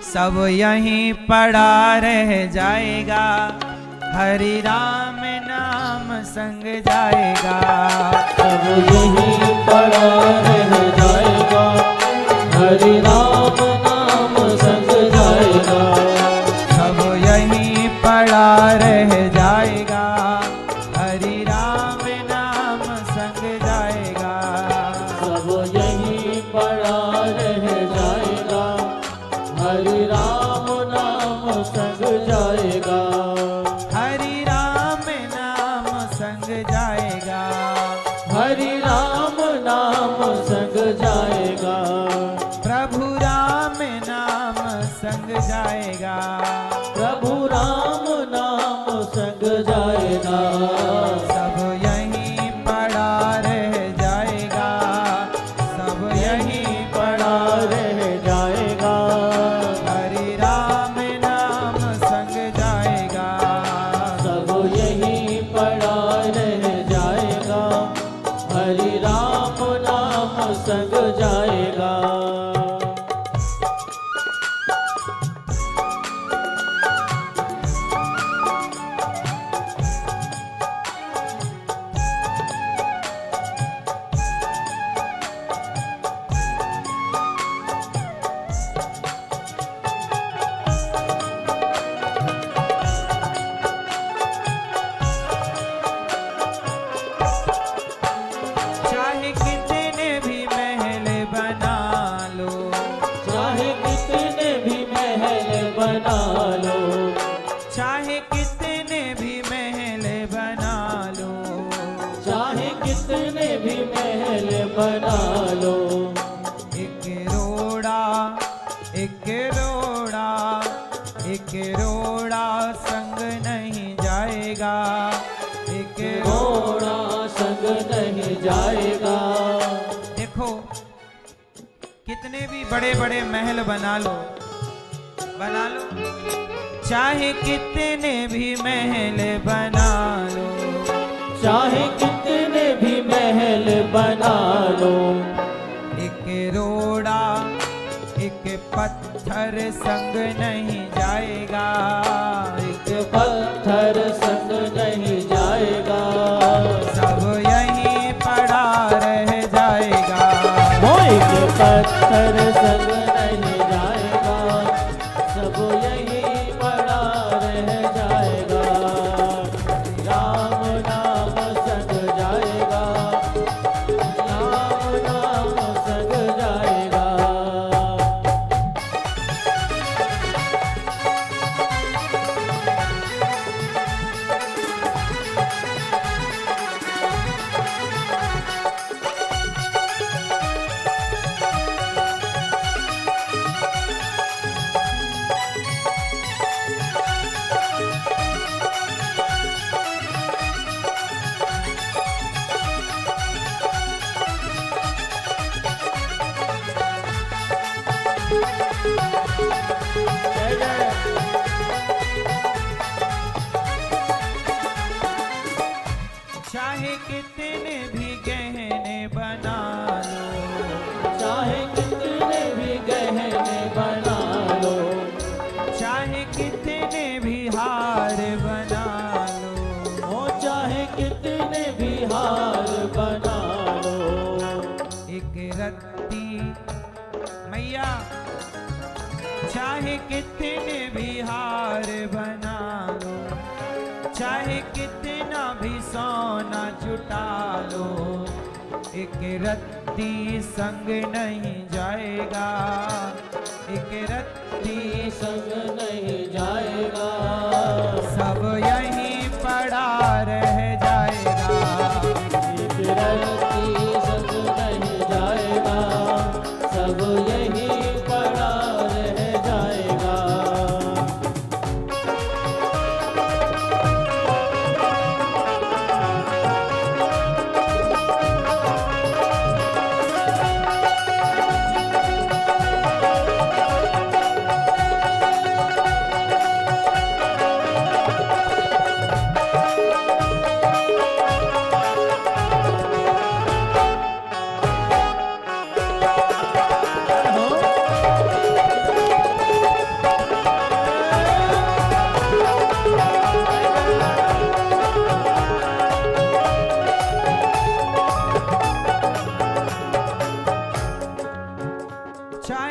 सब यहीं पड़ा रह जाएगा, हरि राम नाम संग जाएगा। सब यहीं पड़ा रह जाएगा, हरि राम नाम संग जाएगा। सब यहीं पड़ा रह जाएगा, हरि राम नाम संग जाएगा। सब यहीं पड़ा रह जाएगा, हरि राम नाम संग जाएगा। हरि राम नाम संग जाएगा, हरि राम नाम संग जाएगा। प्रभु राम नाम संग जाएगा। प्रभु राम नाम संग जाएगा। सब यहीं पड़ा रह जाएगा, सब यहीं पड़ा रह जाएगा। हरि राम नाम संग जाएगा। सब यहीं पड़ा रह जाएगा, हरि राम नाम संग जाएगा। चाहे कितने भी महल बना लो, चाहे कितने भी महल बना लो, चाहे कितने भी महल बना लो, चाहे कितने भी महल बना लो। एक रोड़ा एक रोड़ा संग नहीं जाएगा, एक घोड़ा संग नहीं जाएगा। देखो कितने भी बड़े बड़े महल बना लो, चाहे कितने भी महल बना लो, चाहे कितने भी महल बना लो। एक रोड़ा एक पत्थर संग नहीं जाएगा, एक पत्थर संग नहीं जाएगा। सब यहीं पड़ा रह जाएगा। वो एक पत्थर संग नहीं जाएगा, सब यहीं पड़ा रह जाएगा। राम नाम संग जाएगा, राम नाम संग जाएगा। जय जय। चाहे कितने भी गहने बना लो, चाहे कितने भी गहने बना लो, चाहे कितने भी हार बना लो, हो चाहे कितने भी हार बना लो। एक रत्ती मैया, चाहे कितने भी हार बना लो, चाहे कितना भी सोना जुटा लो, एक रत्ती संग नहीं जाएगा, एक रत्ती संग नहीं जाएगा। सब यहीं पड़ा रह जाएगा। एक रत्ती संग नहीं जाएगा, सब यहीं पड़ा रह जाएगा।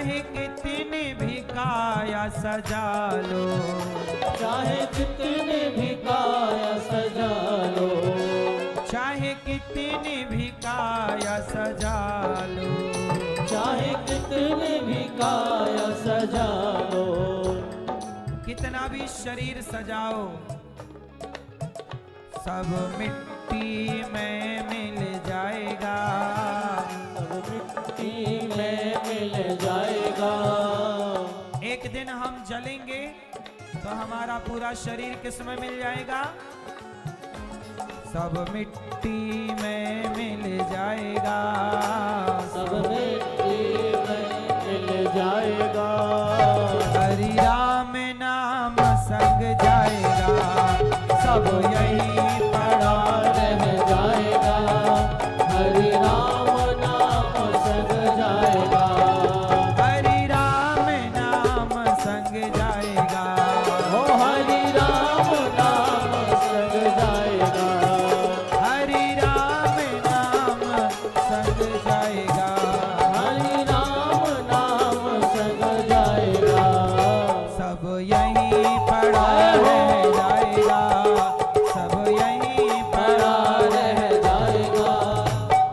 चाहे कितने भी काया सजा लो, चाहे कितने भी काया सजा लो, चाहे कितने भी काया सजा लो, चाहे कितने भी काया सजा लो, कितना भी शरीर सजाओ सब मिट्टी में मिल जाएगा, सब मिट्टी में मिल जाएगा। एक दिन हम जलेंगे तो हमारा पूरा शरीर किस में मिल जाएगा? सब मिट्टी में मिल जाएगा, सब मिट्टी में मिल जाएगा। हरि राम नाम संग जाएगा, सब यही पड़ा रह जाएगा। हरि राम नाम संग जाएगा, हरि राम नाम संग जाएगा, ओ हरि राम नाम संग जाएगा। हरि राम नाम संग जाएगा, हरि राम नाम संग जाएगा। सब यही पड़ा रह जाएगा, सब यही पड़ा रह जाएगा।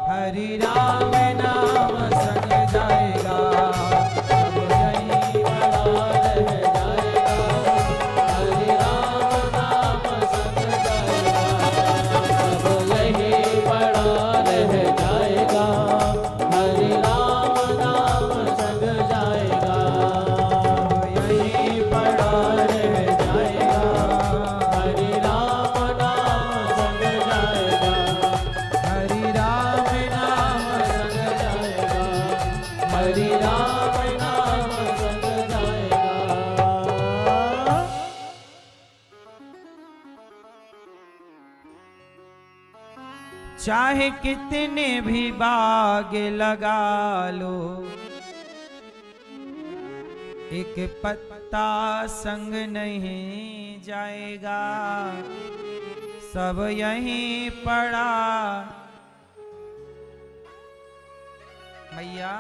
हरि राम नाम संग जाएगा, सब यही पड़ा रह जाएगा। हरि राम नाम संग जाएगा, सब यही पड़ा रह जाएगा। हरि राम नाम संग जाएगा, यही पड़ा रह जाएगा, हरि राम नाम संग जाएगा। हरि राम नाम संग जाएगा, हरि राम नाम संग जाएगा। चाहे कितने भी बाग लगा लो, एक पत्ता संग नहीं जाएगा, सब यहीं पड़ा। भैया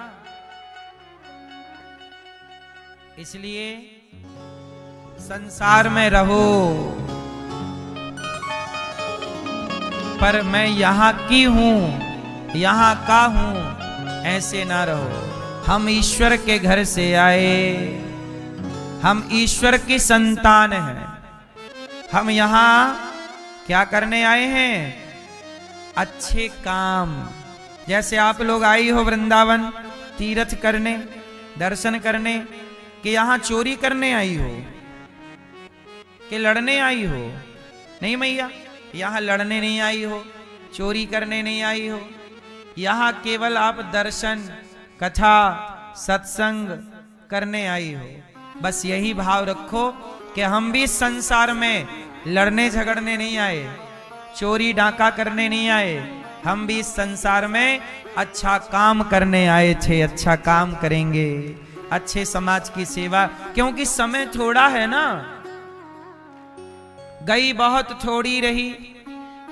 इसलिए संसार में रहो, पर मैं यहाँ की हूँ, यहाँ का हूँ, ऐसे ना रहो। हम ईश्वर के घर से आए, हम ईश्वर की संतान हैं। हम यहाँ क्या करने आए हैं? अच्छे काम। जैसे आप लोग आई हो वृंदावन तीर्थ करने, दर्शन करने, कि यहाँ चोरी करने आई हो कि लड़ने आई हो? नहीं मैया, यहाँ लड़ने नहीं आई हो, चोरी करने नहीं आई हो। यहाँ केवल आप दर्शन, कथा, सत्संग करने आई हो। बस यही भाव रखो कि हम भी संसार में लड़ने झगड़ने नहीं आए, चोरी डाका करने नहीं आए। हम भी संसार में अच्छा काम करने आए थे, अच्छा काम करेंगे, अच्छे समाज की सेवा। क्योंकि समय थोड़ा है ना, गई बहुत थोड़ी रही,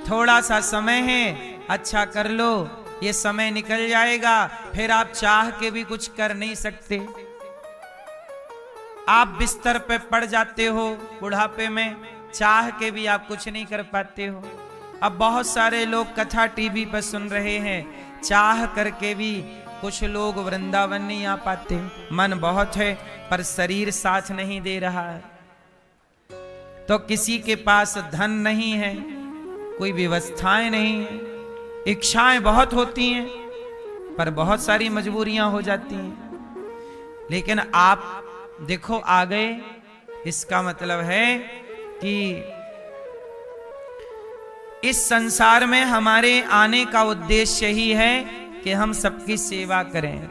थोड़ा सा समय है, अच्छा कर लो, ये समय निकल जाएगा, फिर आप चाह के भी कुछ कर नहीं सकते। आप बिस्तर पे पड़ जाते हो बुढ़ापे में, चाह के भी आप कुछ नहीं कर पाते हो। अब बहुत सारे लोग कथा टीवी पर सुन रहे हैं, चाह करके भी कुछ लोग वृंदावन नहीं आ पाते। मन बहुत है पर शरीर साथ नहीं दे रहा है। तो किसी के पास धन नहीं है, कोई व्यवस्थाएं नहीं है, इच्छाएं बहुत होती हैं पर बहुत सारी मजबूरियां हो जाती हैं। लेकिन आप देखो आ गए, इसका मतलब है कि इस संसार में हमारे आने का उद्देश्य ही है कि हम सबकी सेवा करें,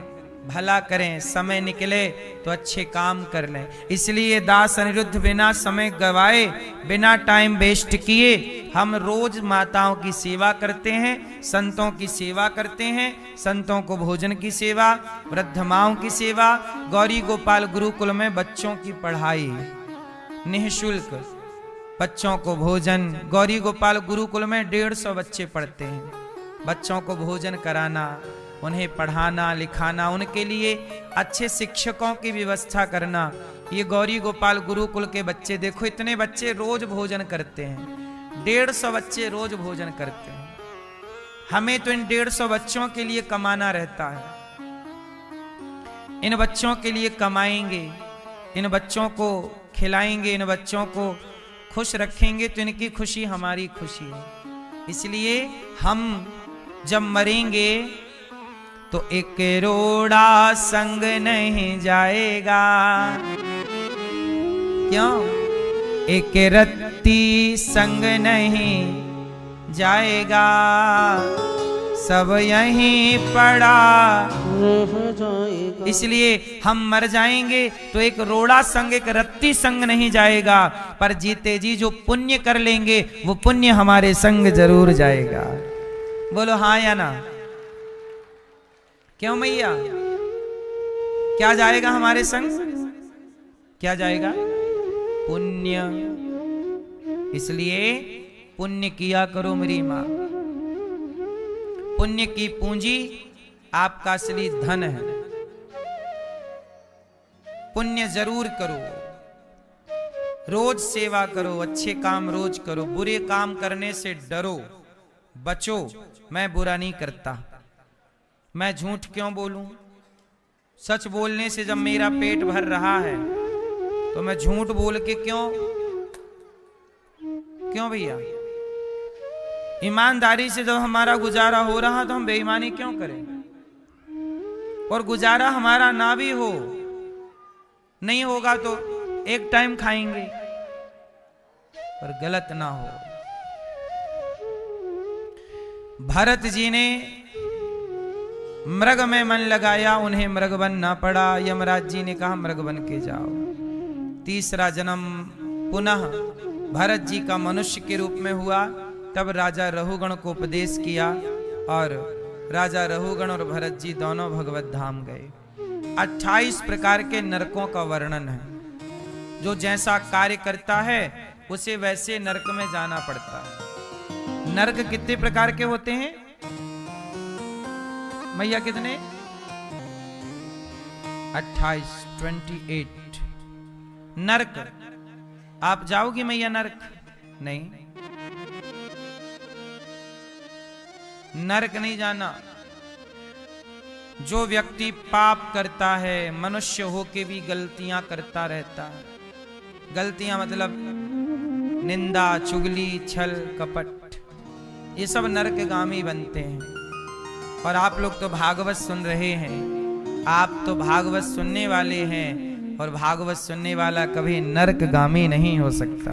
भला करें, समय निकले तो अच्छे काम कर लें। इसलिए दास अनिरुद्ध बिना समय गवाए, बिना टाइम वेस्ट किए हम रोज माताओं की सेवा करते हैं, संतों की सेवा करते हैं, संतों को भोजन की सेवा, वृद्ध माओं की सेवा, गौरी गोपाल गुरुकुल में बच्चों की पढ़ाई निःशुल्क, बच्चों को भोजन। गौरी गोपाल गुरुकुल में 150 बच्चे पढ़ते हैं, बच्चों को भोजन कराना, उन्हें पढ़ाना लिखाना, उनके लिए अच्छे शिक्षकों की व्यवस्था करना। ये गौरी गोपाल गुरुकुल के बच्चे देखो, इतने बच्चे रोज भोजन करते हैं, 150 बच्चे रोज भोजन करते हैं। हमें तो इन 150 बच्चों के लिए कमाना रहता है। इन बच्चों के लिए कमाएंगे, इन बच्चों को खिलाएंगे, इन बच्चों को खुश रखेंगे तो इनकी खुशी हमारी खुशी है। इसलिए हम जब मरेंगे तो एक रोड़ा संग नहीं जाएगा। क्यों? एक रत्ती संग नहीं जाएगा, सब यहीं पड़ा रह जाएगा। इसलिए हम मर जाएंगे तो एक रोड़ा संग, एक रत्ती संग नहीं जाएगा, पर जीते जी जो पुण्य कर लेंगे वो पुण्य हमारे संग जरूर जाएगा। बोलो हाँ या ना? क्यों मैया? क्या जाएगा हमारे संग? क्या जाएगा? पुण्य। इसलिए पुण्य किया करो मेरी मां। पुण्य की पूंजी आपका असली धन है। पुण्य जरूर करो, रोज सेवा करो, अच्छे काम रोज करो, बुरे काम करने से डरो, बचो। मैं बुरा नहीं करता, मैं झूठ क्यों बोलूं? सच बोलने से जब मेरा पेट भर रहा है तो मैं झूठ बोल के क्यों भैया? ईमानदारी से जब हमारा गुजारा हो रहा तो हम बेईमानी क्यों करें? और गुजारा हमारा ना भी हो, नहीं होगा तो एक टाइम खाएंगे, पर गलत ना हो। भरत जी ने मृग में मन लगाया, उन्हें मृग बनना पड़ा। यमराज जी ने कहा मृग बन के जाओ। तीसरा जन्म पुनः भरत जी का मनुष्य के रूप में हुआ। तब राजा रहुगण को उपदेश किया और राजा रहुगण और भरत जी दोनों भगवत धाम गए। 28 प्रकार के नरकों का वर्णन है। जो जैसा कार्य करता है उसे वैसे नरक में जाना पड़ता है। नरक कितने प्रकार के होते हैं मैया? कितने? 28 नरक। आप जाओगी मैया नरक? नहीं, नरक नहीं जाना। जो व्यक्ति पाप करता है, मनुष्य होके भी गलतियां करता रहता है। गलतियां मतलब निंदा, चुगली, छल, कपट, ये सब नरकगामी बनते हैं। और आप लोग तो भागवत सुन रहे हैं, आप तो भागवत सुनने वाले हैं, और भागवत सुनने वाला कभी नरकगामी नहीं हो सकता।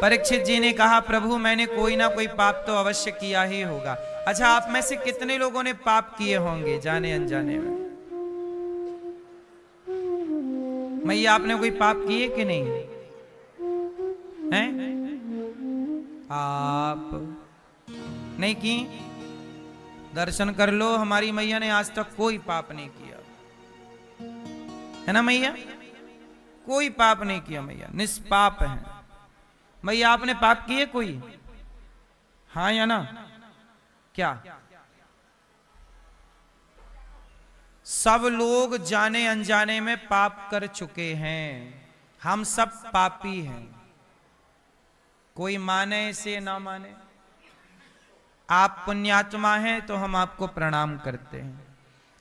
परीक्षित जी ने कहा प्रभु मैंने कोई ना कोई पाप तो अवश्य किया ही होगा। अच्छा, आप में से कितने लोगों ने पाप किए होंगे जाने अनजाने में? मैया आपने कोई पाप किए कि नहीं हैं? आप नहीं की? दर्शन कर लो, हमारी मैया ने आज तक कोई पाप नहीं किया है ना मैया? कोई पाप नहीं किया मैया, निष्पाप है। मैया आपने पाप किए कोई? हाँ या ना? क्या? सब लोग जाने अनजाने में पाप कर चुके हैं। हम सब पापी हैं, कोई माने इसे ना माने। आप पुण्यात्मा हैं तो हम आपको प्रणाम करते हैं,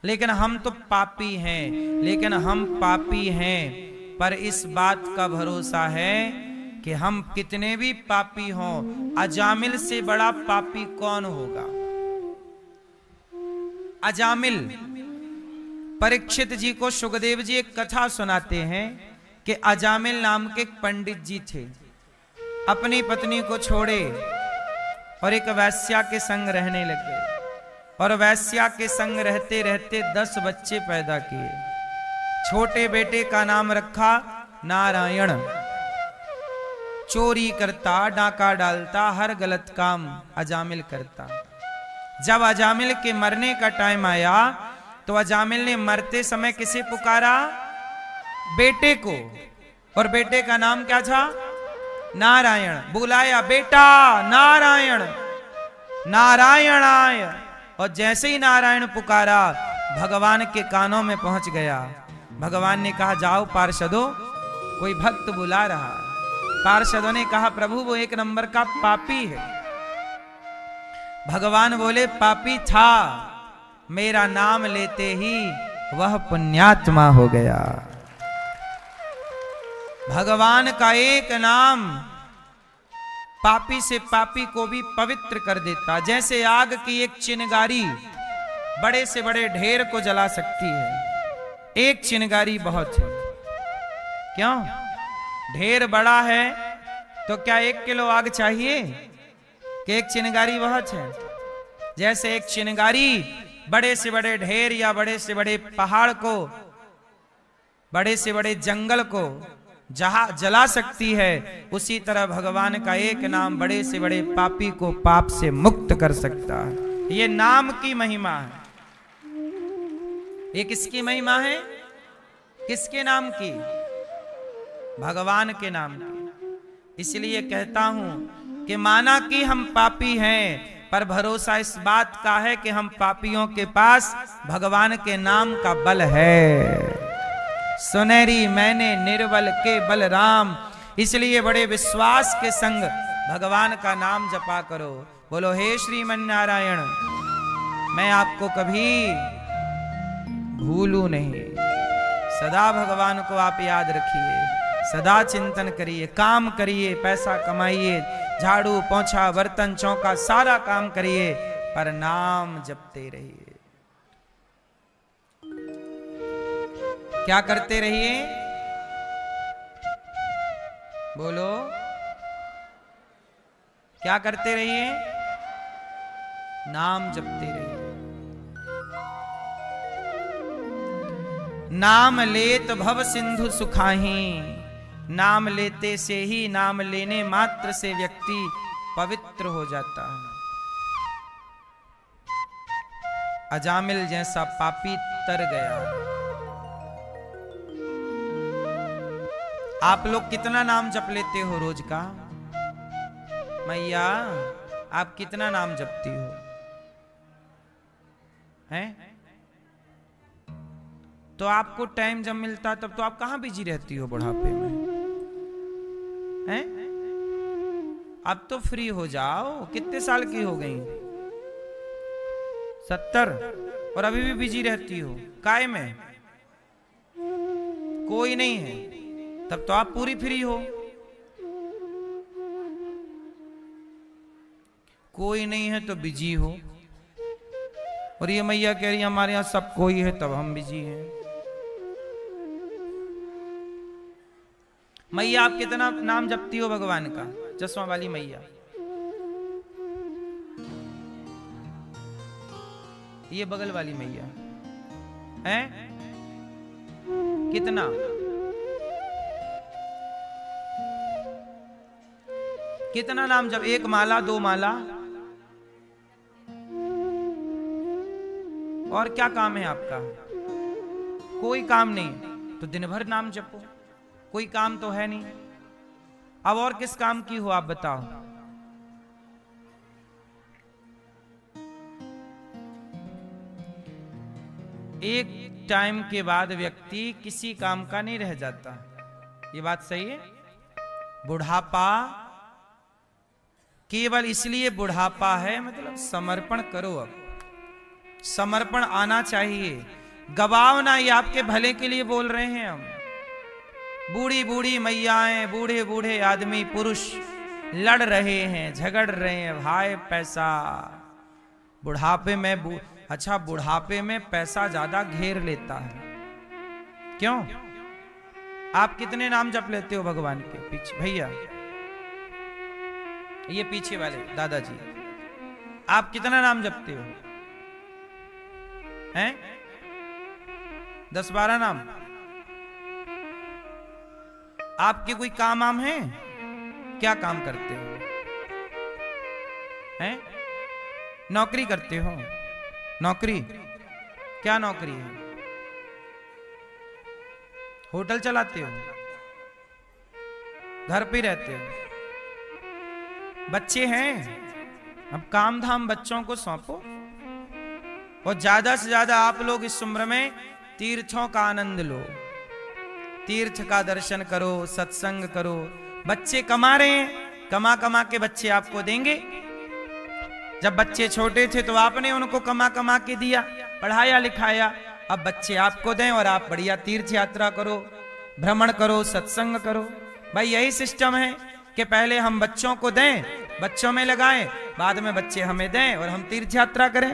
लेकिन हम तो पापी हैं। लेकिन हम पापी हैं, पर इस बात का भरोसा है कि हम कितने भी पापी हों, अजामिल से बड़ा पापी कौन होगा? अजामिल। परीक्षित जी को सुखदेव जी एक कथा सुनाते हैं कि अजामिल नाम के एक पंडित जी थे। अपनी पत्नी को छोड़े और एक वैश्या के संग रहने लगे, और वैश्या के संग रहते रहते 10 बच्चे पैदा किए। छोटे बेटे का नाम रखा नारायण। चोरी करता, डाका डालता, हर गलत काम अजामिल करता। जब अजामिल के मरने का टाइम आया तो अजामिल ने मरते समय किसे पुकारा? बेटे को। और बेटे का नाम क्या था? नारायण। बुलाया, बेटा नारायण। नारायणाय, और जैसे ही नारायण पुकारा भगवान के कानों में पहुंच गया। भगवान ने कहा जाओ पार्षदों, कोई भक्त बुला रहा। पार्षदों ने कहा प्रभु वो एक नंबर का पापी है। भगवान बोले पापी था, मेरा नाम लेते ही वह पुण्यात्मा हो गया। भगवान का एक नाम पापी से पापी को भी पवित्र कर देता। जैसे आग की एक चिनगारी बड़े से बड़े ढेर को जला सकती है। एक चिनगारी बहुत है। क्यों? ढेर बड़ा है तो क्या 1 किलो आग चाहिए कि एक चिनगारी बहुत है? जैसे एक चिनगारी बड़े से बड़े ढेर या बड़े से बड़े पहाड़ को, बड़े से बड़े जंगल को जहां जला सकती है, उसी तरह भगवान का एक नाम बड़े से बड़े पापी को पाप से मुक्त कर सकता है। ये नाम की महिमा है। ये किसकी महिमा है? किसके नाम की? भगवान के नाम की। इसलिए कहता हूं कि माना कि हम पापी हैं, पर भरोसा इस बात का है कि हम पापियों के पास भगवान के नाम का बल है। सुनेरी मैंने निर्बल के बल राम। इसलिए बड़े विश्वास के संग भगवान का नाम जपा करो। बोलो हे श्रीमन नारायण, मैं आपको कभी भूलू नहीं। सदा भगवान को आप याद रखिए, सदा चिंतन करिए, काम करिए, पैसा कमाइए, झाड़ू पोंछा बर्तन चौका सारा काम करिए, पर नाम जपते रहिए। क्या करते रहिए? बोलो, क्या करते रहिए? नाम जपते रहिए। नाम लेत भव सिंधु सुखाही। नाम लेते से ही, नाम लेने मात्र से व्यक्ति पवित्र हो जाता है। अजामिल जैसा पापी तर गया। आप लोग कितना नाम जप लेते हो रोज का? मैया आप कितना नाम जपती हो? हैं? तो आपको टाइम जब मिलता तब तो आप कहां बिजी रहती हो बुढ़ापे में? हैं? अब तो फ्री हो जाओ। कितने साल की हो गई? 70, और अभी भी बिजी रहती हो। काय में? कोई नहीं है, तब तो आप पूरी फ्री हो। कोई नहीं है तो बिजी हो। और ये मैया कह रही हमारे यहां सब कोई है तब हम बिजी हैं। मैया आप कितना नाम जपती हो भगवान का? चश्मा वाली मैया, ये बगल वाली मैया हैं? कितना? कितना नाम जब? 1 माला, 2 माला? और क्या काम है आपका? कोई काम नहीं तो दिन भर नाम जपो। कोई काम तो है नहीं। अब और किस काम की हो आप बताओ? एक टाइम के बाद व्यक्ति किसी काम का नहीं रह जाता। ये बात सही है। बुढ़ापा केवल इसलिए बुढ़ापा है, मतलब समर्पण करो। अब समर्पण आना चाहिए। गवाओ ना, ये आपके भले के लिए बोल रहे हैं हम। बूढ़ी बूढ़ी मैयाएं, बूढ़े बूढ़े आदमी पुरुष लड़ रहे हैं, झगड़ रहे हैं, भाई पैसा। बुढ़ापे में अच्छा, बुढ़ापे में पैसा ज्यादा घेर लेता है। क्यों? आप कितने नाम जप लेते हो भगवान के? पीछे भैया, ये पीछे वाले दादाजी, आप कितना नाम जपते हो? हैं? 10-12 नाम? आपके कोई काम आम है? क्या काम करते हो? हैं? नौकरी करते हो? नौकरी? क्या नौकरी है? होटल चलाते हो? घर पे रहते हो? बच्चे हैं? अब काम धाम बच्चों को सौंपो और ज्यादा से ज्यादा आप लोग इस उम्र में तीर्थों का आनंद लो, तीर्थ का दर्शन करो, सत्संग करो। बच्चे कमा रहे हैं, कमा कमा के बच्चे आपको देंगे। जब बच्चे छोटे थे तो आपने उनको कमा कमा के दिया, पढ़ाया लिखाया। अब बच्चे आपको दें और आप बढ़िया तीर्थ यात्रा करो, भ्रमण करो, सत्संग करो। भाई यही सिस्टम है कि पहले हम बच्चों को दें, बच्चों में लगाएं, बाद में बच्चे हमें दें और हम तीर्थ यात्रा करें,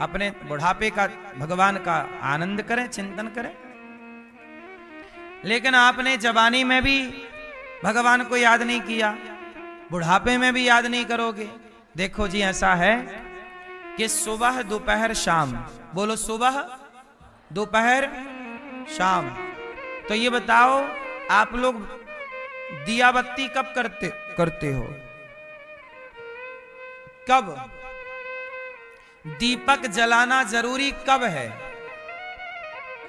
अपने बुढ़ापे का भगवान का आनंद करें, चिंतन करें। लेकिन आपने जवानी में भी भगवान को याद नहीं किया, बुढ़ापे में भी याद नहीं करोगे। देखो जी ऐसा है कि सुबह दोपहर शाम, बोलो सुबह दोपहर शाम। तो ये बताओ आप लोग दिया बत्ती कब करते हो? कब दीपक जलाना जरूरी कब है?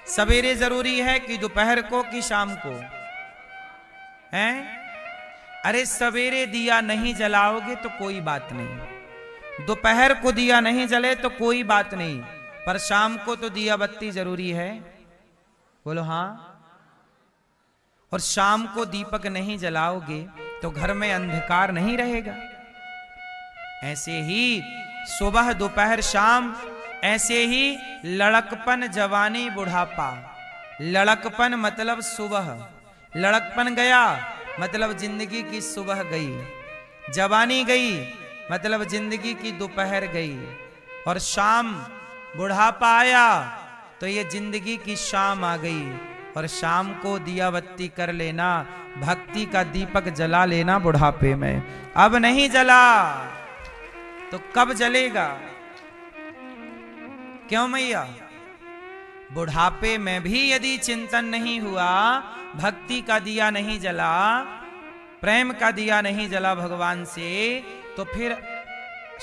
सवेरे जरूरी है कि दोपहर को कि शाम को? हैं? अरे सवेरे दिया नहीं जलाओगे तो कोई बात नहीं, दोपहर को दिया नहीं जले तो कोई बात नहीं, पर शाम को तो दिया बत्ती जरूरी है। बोलो हाँ। और शाम को दीपक नहीं जलाओगे तो घर में अंधकार नहीं रहेगा। ऐसे ही सुबह दोपहर शाम, ऐसे ही लड़कपन जवानी बुढ़ापा। लड़कपन मतलब सुबह, लड़कपन गया मतलब जिंदगी की सुबह गई, जवानी गई मतलब जिंदगी की दोपहर गई, और शाम बुढ़ापा आया तो ये जिंदगी की शाम आ गई। और शाम को दिया बत्ती कर लेना, भक्ति का दीपक जला लेना बुढ़ापे में। अब नहीं जला तो कब जलेगा? क्यों मैया? बुढ़ापे में भी यदि चिंतन नहीं हुआ, भक्ति का दिया नहीं जला, प्रेम का दिया नहीं जला भगवान से, तो फिर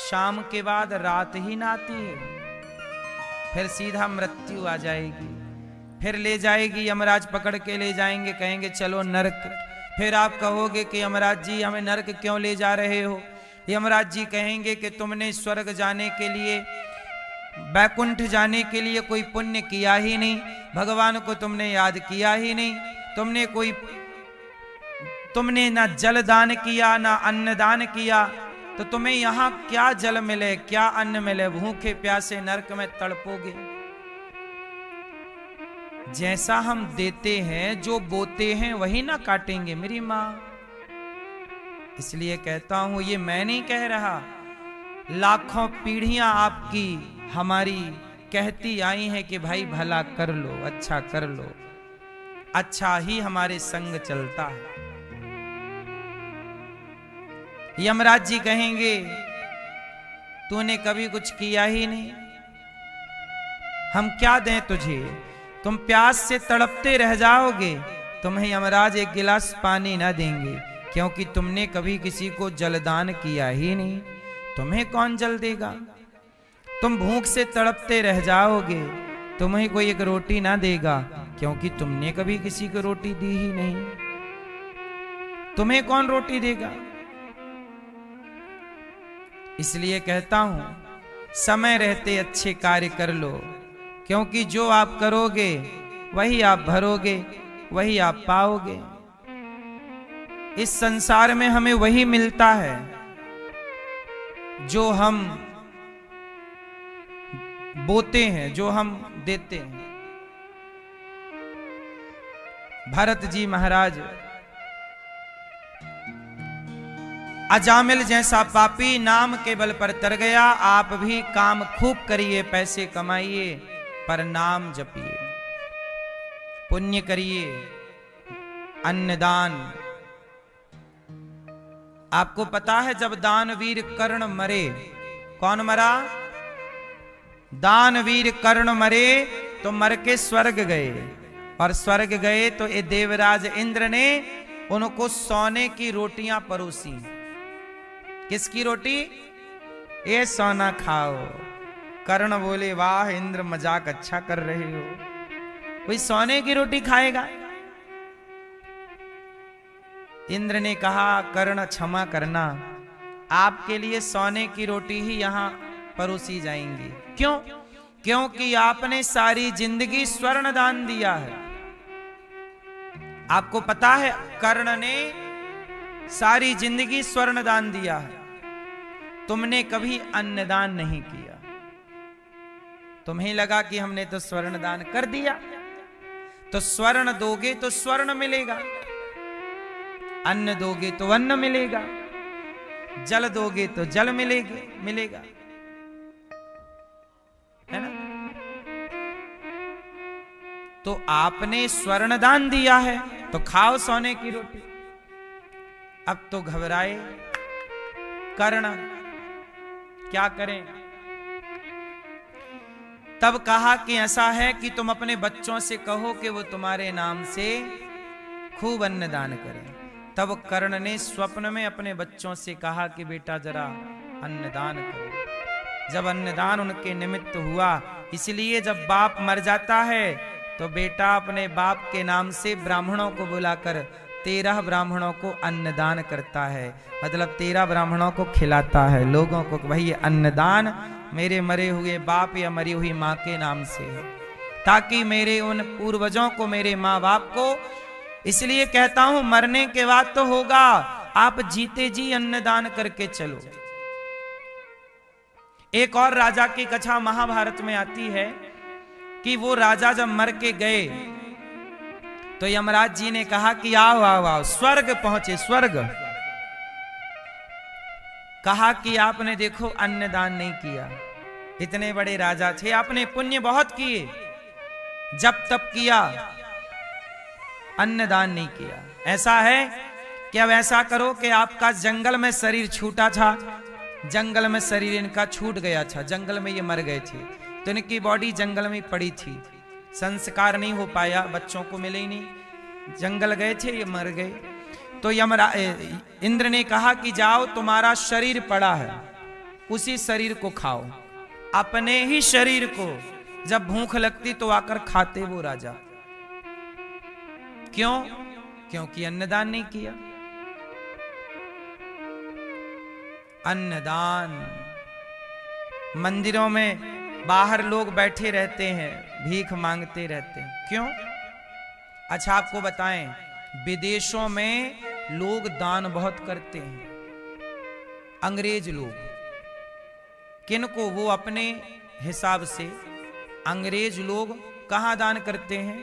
शाम के बाद रात ही ना आती है, फिर सीधा मृत्यु आ जाएगी। फिर ले जाएगी, यमराज पकड़ के ले जाएंगे, कहेंगे चलो नरक। फिर आप कहोगे कि यमराज जी हमें नरक क्यों ले जा रहे हो? यमराज जी कहेंगे कि तुमने स्वर्ग जाने के लिए, बैकुंठ जाने के लिए कोई पुण्य किया ही नहीं, भगवान को तुमने याद किया ही नहीं, तुमने ना जल दान किया ना अन्न दान किया, तो तुम्हें यहाँ क्या जल मिले, क्या अन्न मिले? भूखे प्यासे नरक में तड़पोगे। जैसा हम देते हैं, जो बोते हैं वही ना काटेंगे मेरी माँ। इसलिए कहता हूं, ये मैं नहीं कह रहा, लाखों पीढ़ियां आपकी हमारी कहती आई हैं कि भाई भला कर लो, अच्छा कर लो, अच्छा ही हमारे संग चलता है। यमराज जी कहेंगे तूने कभी कुछ किया ही नहीं, हम क्या दें तुझे? तुम प्यास से तड़पते रह जाओगे, तुम्हें यमराज एक गिलास पानी ना देंगे, क्योंकि तुमने कभी किसी को जलदान किया ही नहीं। तुम्हें कौन जल देगा? तुम भूख से तड़पते रह जाओगे, तुम्हें कोई एक रोटी ना देगा, क्योंकि तुमने कभी किसी को रोटी दी ही नहीं। तुम्हें कौन रोटी देगा? इसलिए कहता हूं, समय रहते अच्छे कार्य कर लो, क्योंकि जो आप करोगे वही आप भरोगे, वही आप पाओगे। इस संसार में हमें वही मिलता है जो हम बोते हैं, जो हम देते हैं। भरत जी महाराज, अजामिल जैसा पापी नाम के बल पर तर गया। आप भी काम खूब करिए, पैसे कमाइए, पर नाम जपिए, पुण्य करिए, अन्नदान। आपको पता है जब दानवीर कर्ण मरे, कौन मरा? दानवीर कर्ण मरे तो मर के स्वर्ग गए, और स्वर्ग गए तो ये देवराज इंद्र ने उनको सोने की रोटियां परोसी। किसकी रोटी? ये सोना खाओ। कर्ण बोले वाह इंद्र, मजाक अच्छा कर रहे हो, कोई सोने की रोटी खाएगा? इंद्र ने कहा कर्ण क्षमा करना, आपके लिए सोने की रोटी ही यहां परोसी जाएंगी। क्यों? क्योंकि आपने सारी जिंदगी स्वर्ण दान दिया है। आपको पता है कर्ण ने सारी जिंदगी स्वर्ण दान दिया है, तुमने कभी अन्नदान नहीं किया। तुम्हें लगा कि हमने तो स्वर्ण दान कर दिया, तो स्वर्ण दोगे तो स्वर्ण मिलेगा, अन्न दोगे तो अन्न मिलेगा, जल दोगे तो जल मिलेगा, है ना? तो आपने स्वर्ण दान दिया है तो खाओ सोने की रोटी। अब तो घबराए कर्ण, क्या करें? तब कहा कि ऐसा है कि तुम अपने बच्चों से कहो कि वो तुम्हारे नाम से खूब अन्नदान करें। तब कर्ण ने स्वप्न में अपने बच्चों से कहा कि बेटा जरा अन्नदान करो। जब अन्नदान उनके निमित्त हुआ, इसलिए जब बाप मर जाता है तो बेटा अपने बाप के नाम से ब्राह्मणों को बुलाकर 13 ब्राह्मणों को अन्नदान करता है, मतलब 13 ब्राह्मणों को खिलाता है लोगों को, भाई ये अन्नदान मेरे मरे हुए बाप या मरी हुई माँ के नाम से है, ताकि मेरे उन पूर्वजों को, मेरे माँ बाप को, इसलिए कहता हूं मरने के बाद तो होगा, आप जीते जी अन्नदान करके चलो। एक और राजा की कथा महाभारत में आती है कि वो राजा जब मर के गए तो यमराज जी ने कहा कि आओ आओ आओ, स्वर्ग पहुंचे, स्वर्ग। कहा कि आपने देखो अन्नदान नहीं किया, इतने बड़े राजा थे, आपने पुण्य बहुत किए, जब तब किया, अन्नदान नहीं किया। ऐसा है कि अब ऐसा करो कि आपका जंगल में शरीर छूटा था, जंगल में शरीर इनका छूट गया था, जंगल में ये मर गए थे, तो इनकी बॉडी जंगल में पड़ी थी, संस्कार नहीं हो पाया, बच्चों को मिले ही नहीं, जंगल गए थे, ये मर गए। तो इंद्र ने कहा कि जाओ, तुम्हारा शरीर पड़ा है, उसी शरीर को खाओ। अपने ही शरीर को जब भूख लगती तो आकर खाते वो राजा। क्यों? क्योंकि अन्नदान नहीं किया। अन्नदान, मंदिरों में बाहर लोग बैठे रहते हैं, भीख मांगते रहते हैं, क्यों? अच्छा आपको बताएं, विदेशों में लोग दान बहुत करते हैं, अंग्रेज लोग, किनको? वो अपने हिसाब से। अंग्रेज लोग कहां दान करते हैं?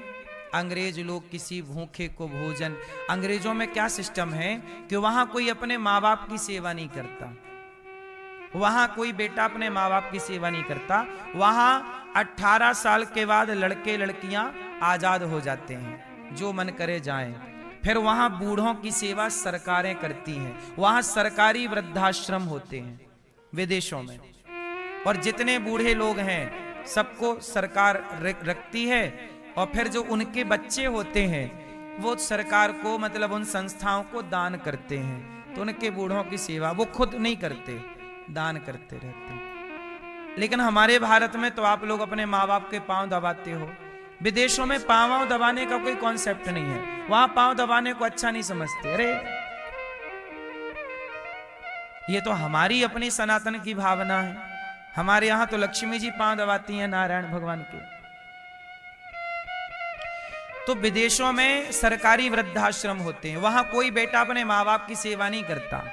अंग्रेज लोग किसी भूखे को भोजन। अंग्रेजों में क्या सिस्टम है कि वहां कोई अपने माँ बाप की सेवा नहीं करता, वहां कोई बेटा अपने माँ बाप की सेवा नहीं करता, वहां 18 साल के बाद लड़के लड़कियां आजाद हो जाते हैं, जो मन करे जाएं। फिर वहां बूढ़ों की सेवा सरकारें करती हैं, वहां सरकारी वृद्धाश्रम होते हैं विदेशों में, और जितने बूढ़े लोग हैं सबको सरकार रखती है, और फिर जो उनके बच्चे होते हैं वो सरकार को, मतलब उन संस्थाओं को दान करते हैं, तो उनके बूढ़ों की सेवा वो खुद नहीं करते, दान करते रहते हैं। लेकिन हमारे भारत में तो आप लोग अपने माँ बाप के पांव दबाते हो, विदेशों में पांव दबाने का कोई कॉन्सेप्ट नहीं है, वहां पांव दबाने को अच्छा नहीं समझते। अरे ये तो हमारी अपनी सनातन की भावना है, हमारे यहां तो लक्ष्मी जी पांव दबाती हैं नारायण भगवान के। तो विदेशों में सरकारी वृद्धाश्रम होते हैं, वहां कोई बेटा अपने माँ बाप की सेवा नहीं करता,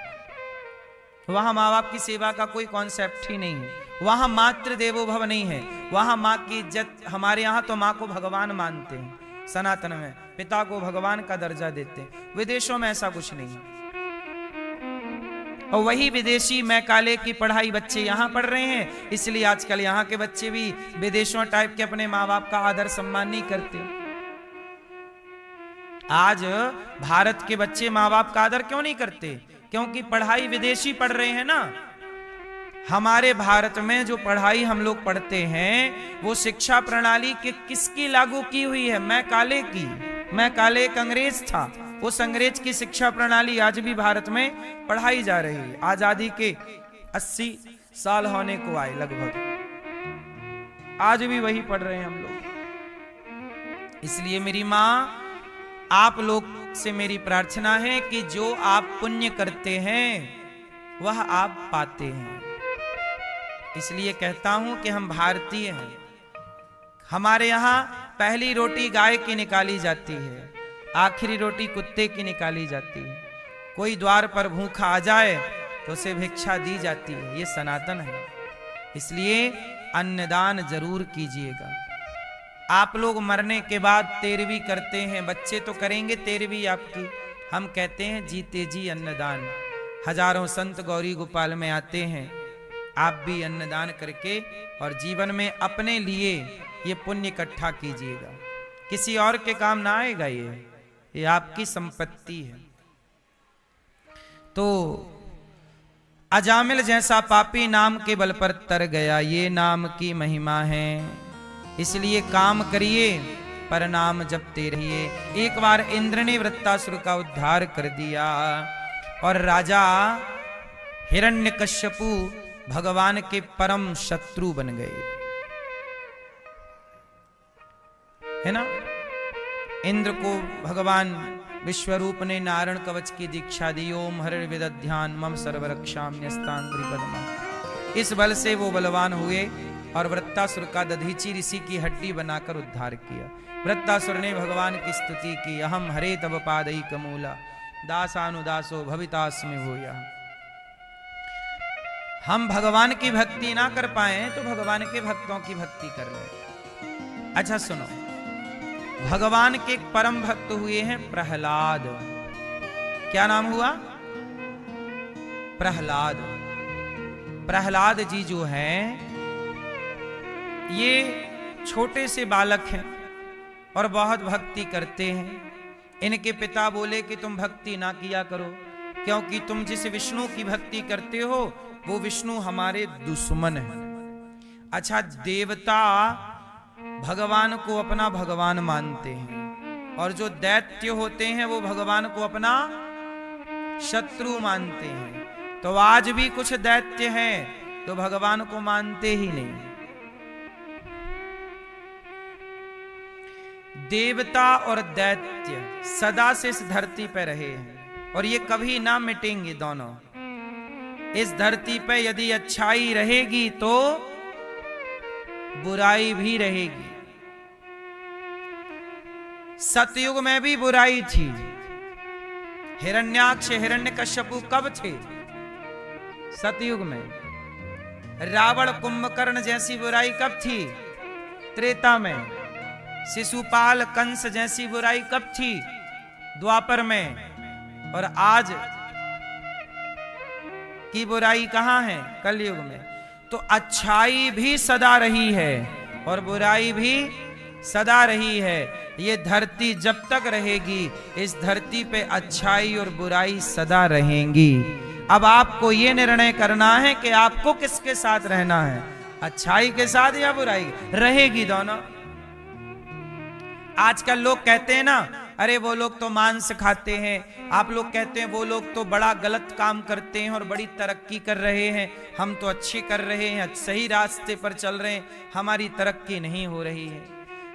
वहां माँ बाप की सेवा का कोई कॉन्सेप्ट ही नहीं है, वहां मातृ देवो भव नहीं है, वहां माँ की इज्जत, हमारे यहाँ तो माँ को भगवान मानते हैं, सनातन में पिता को भगवान का दर्जा देते हैं, विदेशों में ऐसा कुछ नहीं है। और वही विदेशी मैकाले की पढ़ाई बच्चे यहाँ पढ़ रहे हैं, इसलिए आजकल यहाँ के बच्चे भी विदेशों टाइप के अपने माँ बाप का आदर सम्मान नहीं करते। आज भारत के बच्चे माँ बाप का आदर क्यों नहीं करते? क्योंकि पढ़ाई विदेशी पढ़ रहे हैं ना। हमारे भारत में जो पढ़ाई हम लोग पढ़ते हैं वो शिक्षा प्रणाली के किसकी लागू की हुई है? मैकाले की। मैकाले एक अंग्रेज था, उस अंग्रेज की शिक्षा प्रणाली आज भी भारत में पढ़ाई जा रही है। आजादी के 80 साल होने को आए लगभग, आज भी वही पढ़ रहे हैं हम लोग। इसलिए मेरी माँ, आप लोग से मेरी प्रार्थना है कि जो आप पुण्य करते हैं वह आप पाते हैं। इसलिए कहता हूं कि हम भारतीय हैं। हमारे यहां पहली रोटी गाय की निकाली जाती है, आखिरी रोटी कुत्ते की निकाली जाती है। कोई द्वार पर भूखा आ जाए तो उसे भिक्षा दी जाती है। ये सनातन है। इसलिए अन्नदान जरूर कीजिएगा। आप लोग मरने के बाद तेरहवीं करते हैं, बच्चे तो करेंगे तेरहवीं आपकी। हम कहते हैं जीते जी अन्नदान। हजारों संत गौरी गोपाल में आते हैं। आप भी अन्नदान करके और जीवन में अपने लिए ये पुण्य इकट्ठा कीजिएगा। किसी और के काम ना आएगा। ये आपकी संपत्ति है। तो अजामिल जैसा पापी नाम के बल पर तर गया, ये नाम की महिमा है। इसलिए काम करिए, पर नाम जपते रहिए। एक बार इंद्र ने वृत्तासुर का उद्धार कर दिया और राजा हिरण्यकश्यपु भगवान के परम शत्रु बन गए, है ना। इंद्र को भगवान विश्वरूप ने नारायण कवच की दीक्षा दी। ओम हरिर् विदध्यान मम सर्वरक्षाम्यस्तांग्रि पद्मा। इस बल से वो बलवान हुए और वृत्तासुर का दधीची ऋषि की हड्डी बनाकर उद्धार किया। वृत्तासुर ने भगवान की स्तुति की। अहम हरे तव पादई कमूला दासानुदासो भवितास्मि भूया। हम भगवान की भक्ति ना कर पाए तो भगवान के भक्तों की भक्ति कर ले। अच्छा सुनो, भगवान के परम भक्त हुए हैं प्रहलाद। क्या नाम हुआ? प्रहलाद। प्रहलाद जी जो हैं ये छोटे से बालक हैं और बहुत भक्ति करते हैं। इनके पिता बोले कि तुम भक्ति ना किया करो, क्योंकि तुम जिस विष्णु की भक्ति करते हो वो विष्णु हमारे दुश्मन हैं। अच्छा, देवता भगवान को अपना भगवान मानते हैं और जो दैत्य होते हैं वो भगवान को अपना शत्रु मानते हैं। तो आज भी कुछ दैत्य हैं तो भगवान को मानते ही नहीं। देवता और दैत्य सदा से इस धरती पर रहे हैं और ये कभी ना मिटेंगे दोनों। इस धरती पर यदि अच्छाई रहेगी तो बुराई भी रहेगी। सतयुग में भी बुराई थी। हिरण्याक्ष हिरण्यकश्यपु कब थे? सतयुग में। रावण कुंभकर्ण जैसी बुराई कब थी? त्रेता में। शिशुपाल कंस जैसी बुराई कब थी? द्वापर में। और आज की बुराई कहां है? कलयुग में। तो अच्छाई भी सदा रही है और बुराई भी सदा रही है। ये धरती जब तक रहेगी इस धरती पे अच्छाई और बुराई सदा रहेंगी। अब आपको ये निर्णय करना है कि आपको किसके साथ रहना है, अच्छाई के साथ या बुराई। रहेगी दोनों। आजकल लोग कहते हैं ना, अरे वो लोग तो मांस खाते हैं, आप लोग कहते हैं वो लोग तो बड़ा गलत काम करते हैं और बड़ी तरक्की कर रहे हैं, हम तो अच्छी कर रहे हैं, सही रास्ते पर चल रहे हैं, हमारी तरक्की नहीं हो रही है।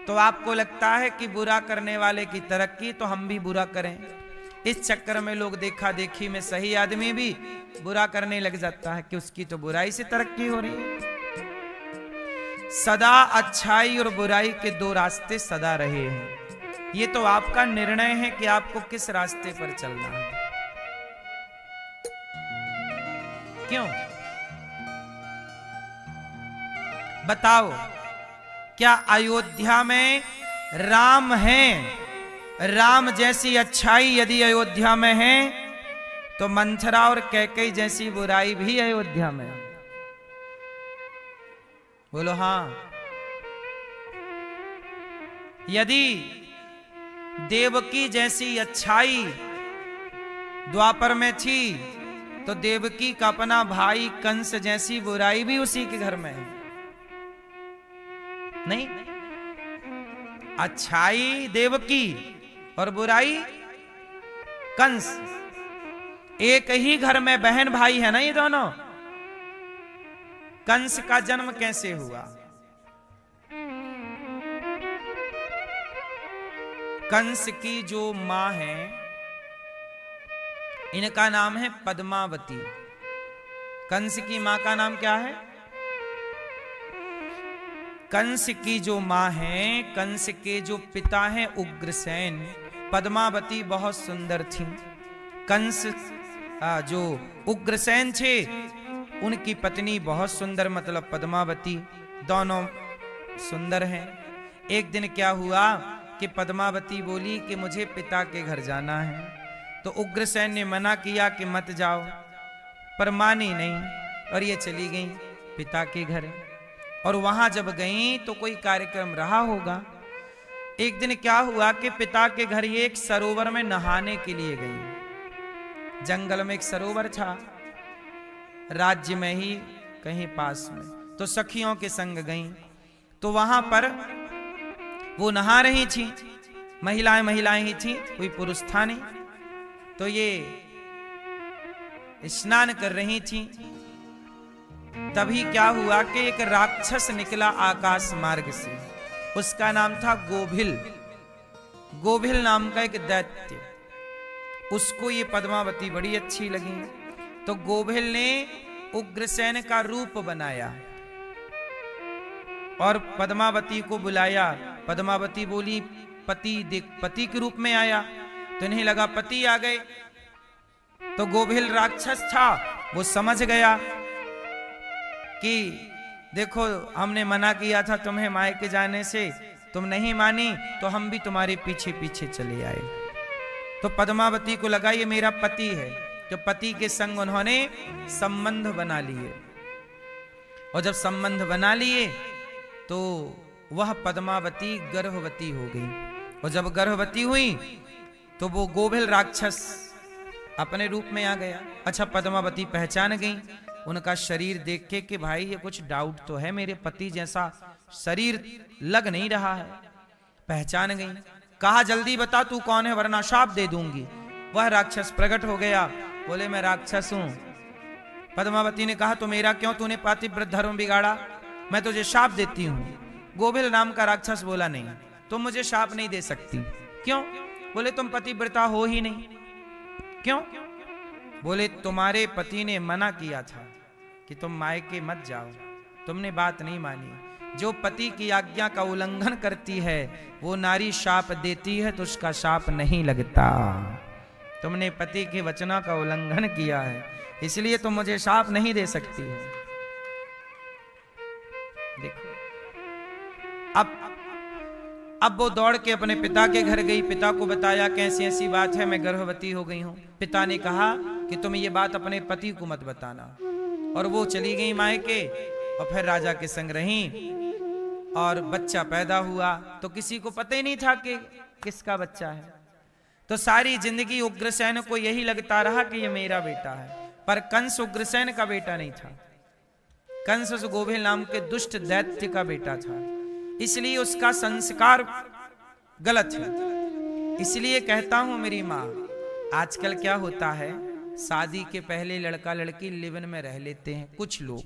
तो आपको लगता है कि बुरा करने वाले की तरक्की तो हम भी बुरा करें। इस चक्कर में लोग देखा देखी में सही आदमी भी बुरा करने लग जाता है कि उसकी तो बुराई से तरक्की हो रही है। सदा अच्छाई और बुराई के दो रास्ते सदा रहे हैं। ये तो आपका निर्णय है कि आपको किस रास्ते पर चलना है। क्यों बताओ, क्या अयोध्या में राम हैं? राम जैसी अच्छाई यदि अयोध्या में है तो मंथरा और कैकेयी जैसी बुराई भी अयोध्या में है। बोलो हां। यदि देवकी जैसी अच्छाई द्वापर में थी तो देवकी का अपना भाई कंस जैसी बुराई भी उसी के घर में है। नहीं, अच्छाई देवकी और बुराई कंस। एक ही घर में बहन भाई है ना ये दोनों। कंस का जन्म कैसे हुआ? कंस की जो मां है इनका नाम है पद्मावती। कंस की मां का नाम क्या है? कंस की जो मां है, कंस के जो पिता हैं उग्रसेन, पद्मावती बहुत सुंदर थी। कंस जो उग्रसेन थे उनकी पत्नी बहुत सुंदर, मतलब पद्मावती, दोनों सुंदर हैं। एक दिन क्या हुआ कि पद्मावती बोली कि मुझे पिता के घर जाना है, तो उग्रसेन ने मना किया कि मत जाओ, पर मानी नहीं और ये चली गई पिता के घर। और वहां जब गई तो कोई कार्यक्रम रहा होगा। एक दिन क्या हुआ कि पिता के घर ये एक सरोवर में नहाने के लिए गई। जंगल में एक सरोवर था, राज्य में ही कहीं पास में, तो सखियों के संग गई। तो वहां पर वो नहा रही थी, महिलाएं ही थी, कोई पुरुष था नहीं। तो ये स्नान कर रही थी। तभी क्या हुआ कि एक राक्षस निकला आकाश मार्ग से, उसका नाम था गोभिल। गोभिल नाम का एक दैत्य, उसको ये पद्मावती बड़ी अच्छी लगी। तो गोभिल ने उग्रसेन का रूप बनाया और पद्मावती को बुलाया। पद्मावती बोली पति देख, पति के रूप में आया। तो इन्हें लगा पति आ गए। तो गोभिल राक्षस था, वो समझ गया कि देखो हमने मना किया था तुम्हें मायके जाने से, तुम नहीं मानी, तो हम भी तुम्हारे पीछे पीछे चले आए। तो पद्मावती को लगा ये मेरा पति है, तो पति के संग उन्होंने संबंध बना लिए। और जब संबंध बना लिए तो वह पद्मावती गर्भवती हो गई। और जब गर्भवती हुई तो वो गोभिल राक्षस अपने रूप में आ गया। अच्छा, पद्मावती पहचान गई उनका शरीर देख के कि भाई ये कुछ डाउट तो है, मेरे पति जैसा शरीर लग नहीं रहा है। पहचान गई, कहा जल्दी बता तू कौन है वरना शाप दे दूंगी। वह राक्षस प्रकट हो गया, बोले मैं राक्षस हूं। पद्मावती ने कहा तो मेरा क्यों, तूने पातिव्रत धर्म बिगाड़ा, मैं तुझे शाप देती हूं। गोभिल नाम का राक्षस बोला नहीं, तुम मुझे शाप नहीं दे सकती। क्यों? बोले तुम पतिव्रता हो ही नहीं। क्यों? बोले तुम्हारे पति ने मना किया था कि तुम मायके मत जाओ, तुमने बात नहीं मानी। जो पति की आज्ञा का उल्लंघन करती है वो नारी शाप देती है तो उसका शाप नहीं लगता। तुमने पति के वचनों का उल्लंघन किया है, इसलिए तुम मुझे शाप नहीं दे सकती हो। देखो अब वो दौड़ के अपने पिता के घर गई, पिता को बताया कैसी ऐसी बात है, मैं गर्भवती हो गई हूं। पिता ने कहा कि तुम ये बात अपने पति को मत बताना। और वो चली गई मायके और फिर राजा के संग रही और बच्चा पैदा हुआ। तो किसी को पता ही नहीं था कि किसका बच्चा है। तो सारी जिंदगी उग्रसेन को यही लगता रहा कि ये मेरा बेटा है, पर कंस उग्रसेन का बेटा नहीं था। कंस उस गोभिल नाम के दुष्ट दैत्य का बेटा था, इसलिए उसका संस्कार गलत है। इसलिए कहता हूं मेरी माँ, आजकल क्या होता है, शादी के पहले लड़का लड़की लिव इन में रह लेते हैं। कुछ लोग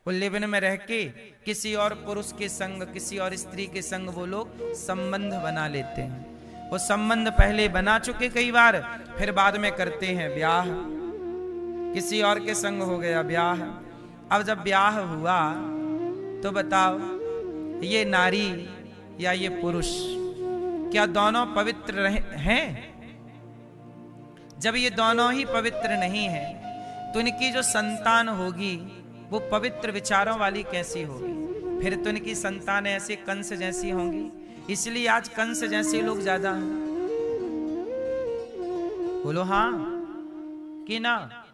वो लिव इन में रह के किसी और पुरुष के संग, किसी और स्त्री के संग वो लोग संबंध बना लेते हैं। वो संबंध पहले बना चुके कई बार, फिर बाद में करते हैं ब्याह। किसी और के संग हो गया ब्याह। अब जब ब्याह हुआ तो बताओ ये नारी या ये पुरुष क्या दोनों पवित्र हैं? जब ये दोनों ही पवित्र नहीं हैं तो इनकी जो संतान होगी वो पवित्र विचारों वाली कैसी होगी? फिर तो इनकी संतान ऐसे कंस जैसी होंगी। इसलिए आज कंस जैसे लोग ज्यादा हैं। बोलो हाँ कि ना?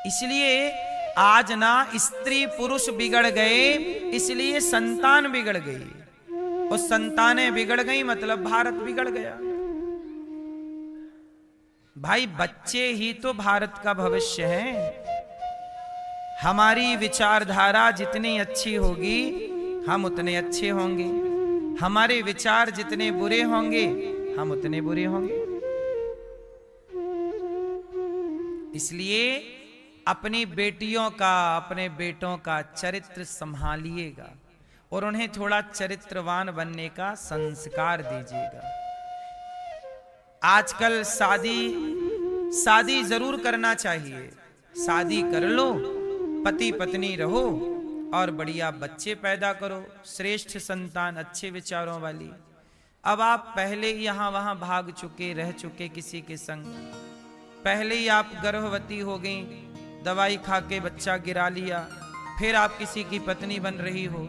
इसलिए आज ना स्त्री पुरुष बिगड़ गए, इसलिए संतान बिगड़ गई। और संतानें बिगड़ गई मतलब भारत बिगड़ गया। भाई बच्चे ही तो भारत का भविष्य है। हमारी विचारधारा जितनी अच्छी होगी हम उतने अच्छे होंगे, हमारे विचार जितने बुरे होंगे हम उतने बुरे होंगे। इसलिए अपनी बेटियों का, अपने बेटों का चरित्र संभालिएगा और उन्हें थोड़ा चरित्रवान बनने का संस्कार दीजिएगा। आजकल शादी जरूर करना चाहिए, शादी कर लो, पति पत्नी रहो और बढ़िया बच्चे पैदा करो, श्रेष्ठ संतान, अच्छे विचारों वाली। अब आप पहले यहाँ वहां भाग चुके, रह चुके किसी के संग, पहले ही आप गर्भवती हो गई, दवाई खा के बच्चा गिरा लिया, फिर आप किसी की पत्नी बन रही हो,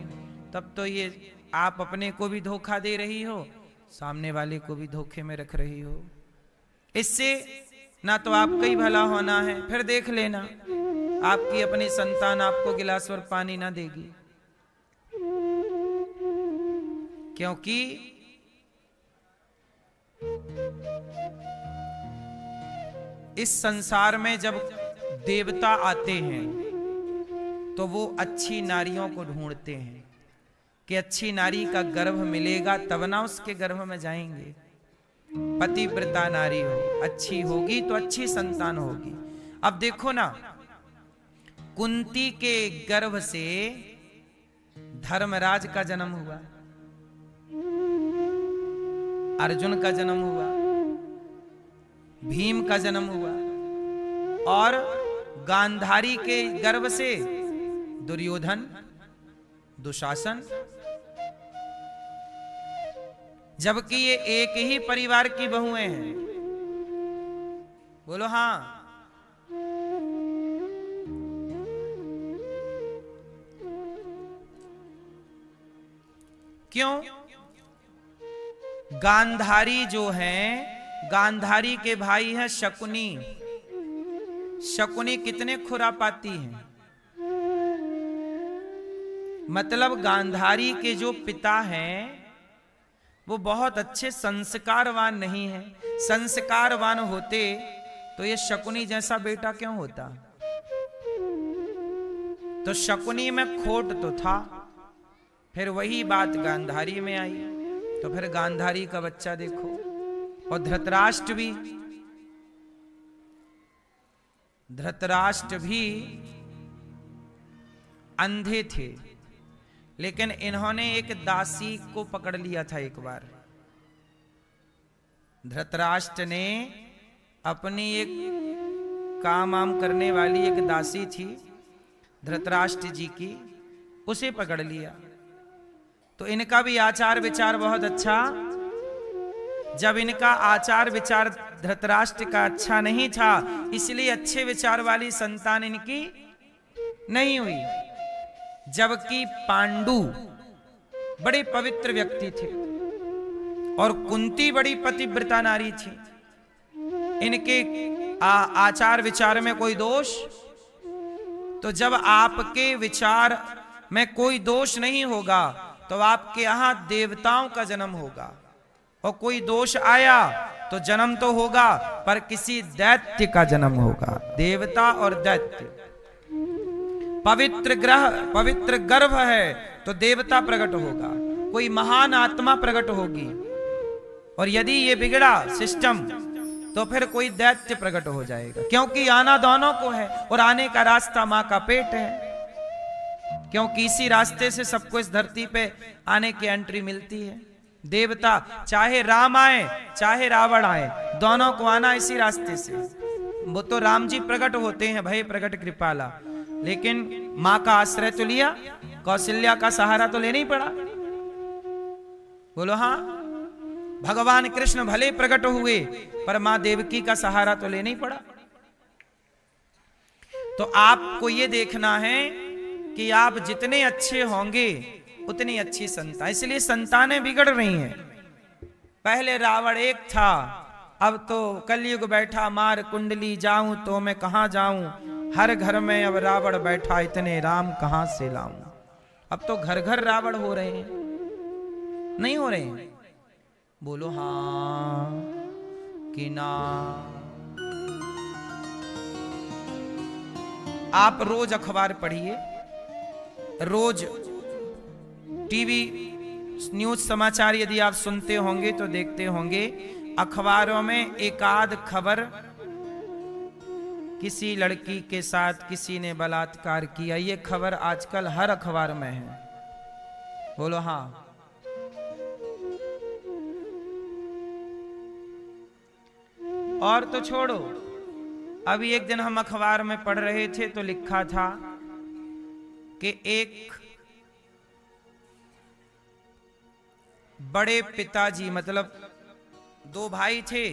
तब तो ये आप अपने को भी धोखा दे रही हो, सामने वाले को भी धोखे में रख रही हो। इससे ना तो आपका ही भला होना है, फिर देख लेना आपकी अपनी संतान आपको गिलास भर पानी ना देगी, क्योंकि इस संसार में जब देवता आते हैं तो वो अच्छी नारियों को ढूंढते हैं कि अच्छी नारी का गर्भ मिलेगा तब ना उसके गर्भ में जाएंगे। पतिव्रता नारी हो, अच्छी होगी तो अच्छी संतान होगी। अब देखो ना, कुंती के गर्भ से धर्मराज का जन्म हुआ, अर्जुन का जन्म हुआ, भीम का जन्म हुआ, और गांधारी के गर्भ से दुर्योधन, दुशासन, जबकि ये एक ही परिवार की बहुएं हैं। बोलो हाँ। क्यों? गांधारी जो हैं, गांधारी के भाई हैं शकुनी। शकुनी कितने खुरापाती हैं, मतलब गांधारी के जो पिता हैं वो बहुत अच्छे संस्कारवान नहीं है। संस्कारवान होते तो ये शकुनी जैसा बेटा क्यों होता? तो शकुनी में खोट तो था, फिर वही बात गांधारी में आई, तो फिर गांधारी का बच्चा देखो। और धृतराष्ट्र भी अंधे थे, लेकिन इन्होंने एक दासी को पकड़ लिया था एक बार। धृतराष्ट्र ने अपनी एक काम करने वाली एक दासी थी धृतराष्ट्र जी की, उसे पकड़ लिया। तो इनका भी आचार विचार बहुत अच्छा। जब इनका आचार विचार धृतराष्ट्र का अच्छा नहीं था, इसलिए अच्छे विचार वाली संतान इनकी नहीं हुई। जबकि पांडु बड़े पवित्र व्यक्ति थे और कुंती बड़ी पतिव्रता नारी थी। इनके आचार विचार में कोई दोष, तो जब आपके विचार में कोई दोष नहीं होगा तो आपके यहां देवताओं का जन्म होगा, और कोई दोष आया तो जन्म तो होगा पर किसी दैत्य का जन्म होगा। देवता और दैत्य, पवित्र गर्भ है तो देवता प्रकट होगा, कोई महान आत्मा प्रकट होगी, और यदि ये बिगड़ा सिस्टम तो फिर कोई दैत्य प्रकट हो जाएगा। क्योंकि आना दोनों को है, और आने का रास्ता मां का पेट है, क्योंकि इसी रास्ते से सबको इस धरती पे आने की एंट्री मिलती है। देवता चाहे राम आए चाहे रावण आए, दोनों को आना इसी रास्ते से। वो तो राम जी प्रकट होते हैं, भय प्रकट कृपाला, लेकिन मां का आश्रय तो लिया, कौशल्या का सहारा तो लेना ही पड़ा। बोलो हाँ। भगवान कृष्ण भले प्रकट हुए पर मां देवकी का सहारा तो लेना ही पड़ा। तो आपको ये देखना है कि आप जितने अच्छे होंगे उतनी अच्छी संतान। इसलिए संतानें बिगड़ रही हैं। पहले रावण एक था, अब तो कलयुग बैठा मार कुंडली, जाऊं तो मैं कहां जाऊं, हर घर में अब रावण बैठा, इतने राम कहां से लाऊं। अब तो घर घर रावण हो रहे हैं, नहीं हो रहे हैं? बोलो हाँ कि ना। आप रोज अखबार पढ़िए, रोज टीवी न्यूज समाचार यदि आप सुनते होंगे तो देखते होंगे, अखबारों में एकाध खबर किसी लड़की के साथ किसी ने बलात्कार किया, ये खबर आजकल हर अखबार में है। बोलो हाँ। और तो छोड़ो, अभी एक दिन हम अखबार में पढ़ रहे थे तो लिखा था कि एक बड़े पिताजी, मतलब दो भाई थे,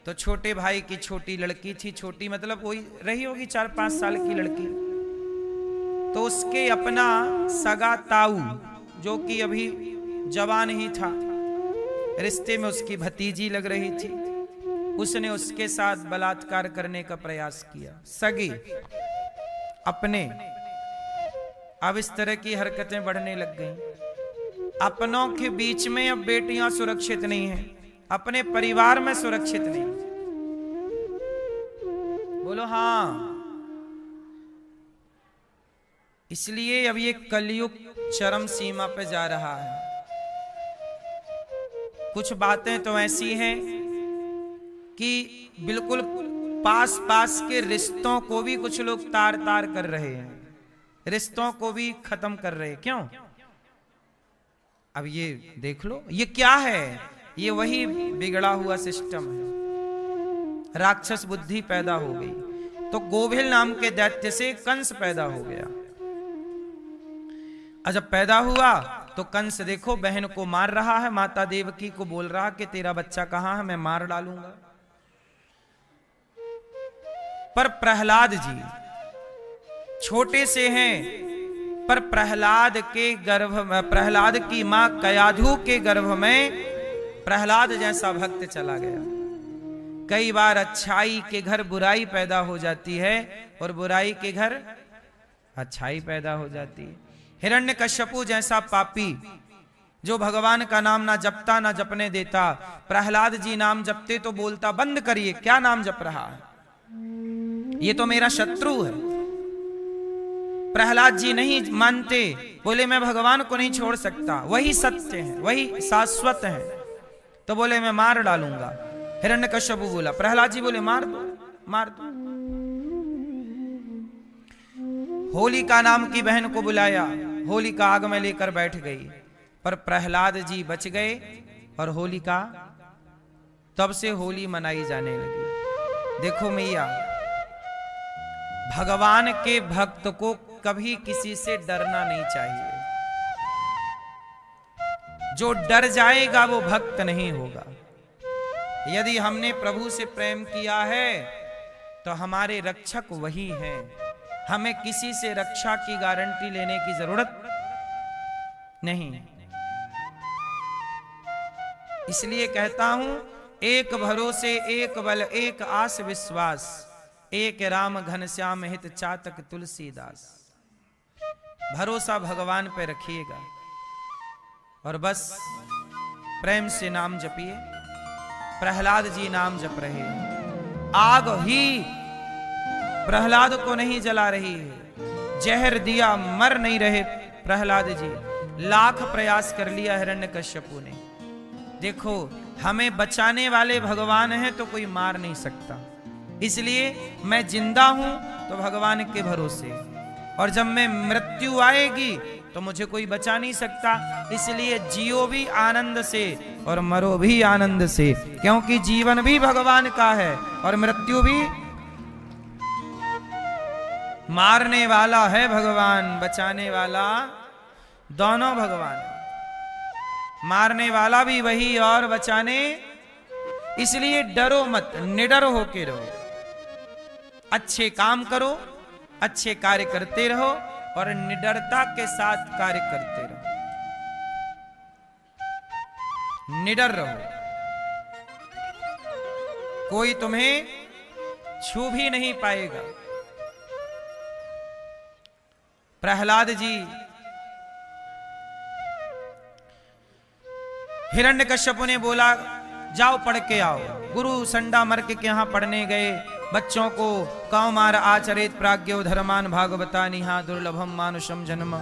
तो छोटे भाई की छोटी लड़की थी, छोटी मतलब वही रही होगी 4-5 साल की लड़की, तो उसके अपना सगा ताऊ जो कि अभी जवान ही था, रिश्ते में उसकी भतीजी लग रही थी, उसने उसके साथ बलात्कार करने का प्रयास किया, सगी अपने। अब इस तरह की हरकतें बढ़ने लग गईं। अपनों के बीच में अब बेटियां सुरक्षित नहीं हैं, अपने परिवार में सुरक्षित नहीं। बोलो हाँ। इसलिए अब ये कलयुग चरम सीमा पे जा रहा है। कुछ बातें तो ऐसी हैं कि बिल्कुल पास पास के रिश्तों को भी कुछ लोग तार तार कर रहे हैं, रिश्तों को भी खत्म कर रहे हैं। क्यों? अब ये देख लो, ये क्या है? ये वही बिगड़ा हुआ सिस्टम है। राक्षस बुद्धि पैदा हो गई, तो गोभिल नाम के दैत्य से कंस पैदा हो गया। और जब पैदा हुआ तो कंस देखो बहन को मार रहा है, माता देवकी को बोल रहा कि तेरा बच्चा कहां है, मैं मार डालूंगा। पर प्रहलाद जी छोटे से हैं, पर प्रहलाद के गर्भ में, प्रहलाद की मां कयाधु के गर्भ में प्रहलाद जैसा भक्त चला गया। कई बार अच्छाई के घर बुराई पैदा हो जाती है और बुराई के घर अच्छाई पैदा हो जाती है। हिरण्यकश्यपु जैसा पापी जो भगवान का नाम ना जपता ना जपने देता, प्रहलाद जी नाम जपते तो बोलता बंद करिए, क्या नाम जप रहा है, ये तो मेरा शत्रु है। प्रहलाद जी नहीं मानते, बोले मैं भगवान को नहीं छोड़ सकता, वही सत्य है, वही शाश्वत है, तो बोले मैं मार डालूंगा। हिरण्यकश्यपु बोला, प्रहलाद जी बोले मार दो, मार दो। होलिका नाम की बहन को बुलाया, होलिका आग में लेकर बैठ गई, पर प्रहलाद जी बच गए और होलिका, तब से होली मनाई जाने लगी। देखो मैया, भगवान के भक्त को कभी किसी से डरना नहीं चाहिए। जो डर जाएगा वो भक्त नहीं होगा। यदि हमने प्रभु से प्रेम किया है तो हमारे रक्षक वही हैं, हमें किसी से रक्षा की गारंटी लेने की जरूरत नहीं। इसलिए कहता हूं, एक भरोसे एक बल एक आस विश्वास, एक राम घनश्याम हित चातक तुलसीदास। भरोसा भगवान पे रखिएगा और बस प्रेम से नाम जपिए। प्रहलाद जी नाम जप रहे हैं, आग ही प्रहलाद को नहीं जला रही है, जहर दिया मर नहीं रहे प्रहलाद जी। लाख प्रयास कर लिया हिरण्यकश्यपु ने। देखो, हमें बचाने वाले भगवान हैं तो कोई मार नहीं सकता। इसलिए मैं जिंदा हूं तो भगवान के भरोसे, और जब मैं मृत्यु आएगी तो मुझे कोई बचा नहीं सकता। इसलिए जियो भी आनंद से और मरो भी आनंद से, क्योंकि जीवन भी भगवान का है और मृत्यु भी। मारने वाला है भगवान, बचाने वाला दोनों भगवान। मारने वाला भी वही और बचाने, इसलिए डरो मत, निडर होके रहो, अच्छे काम करो, अच्छे कार्य करते रहो और निडरता के साथ कार्य करते रहो। निडर रहो, कोई तुम्हें छू भी नहीं पाएगा। प्रहलाद जी हिरण्यकश्यप ने बोला जाओ पढ़ के आओ। गुरु संडा मर्क के यहां पढ़ने गए, बच्चों को कौमार आचरित प्राज्ञो धर्मान भागवता निहा दुर्लभम मानुषम जन्म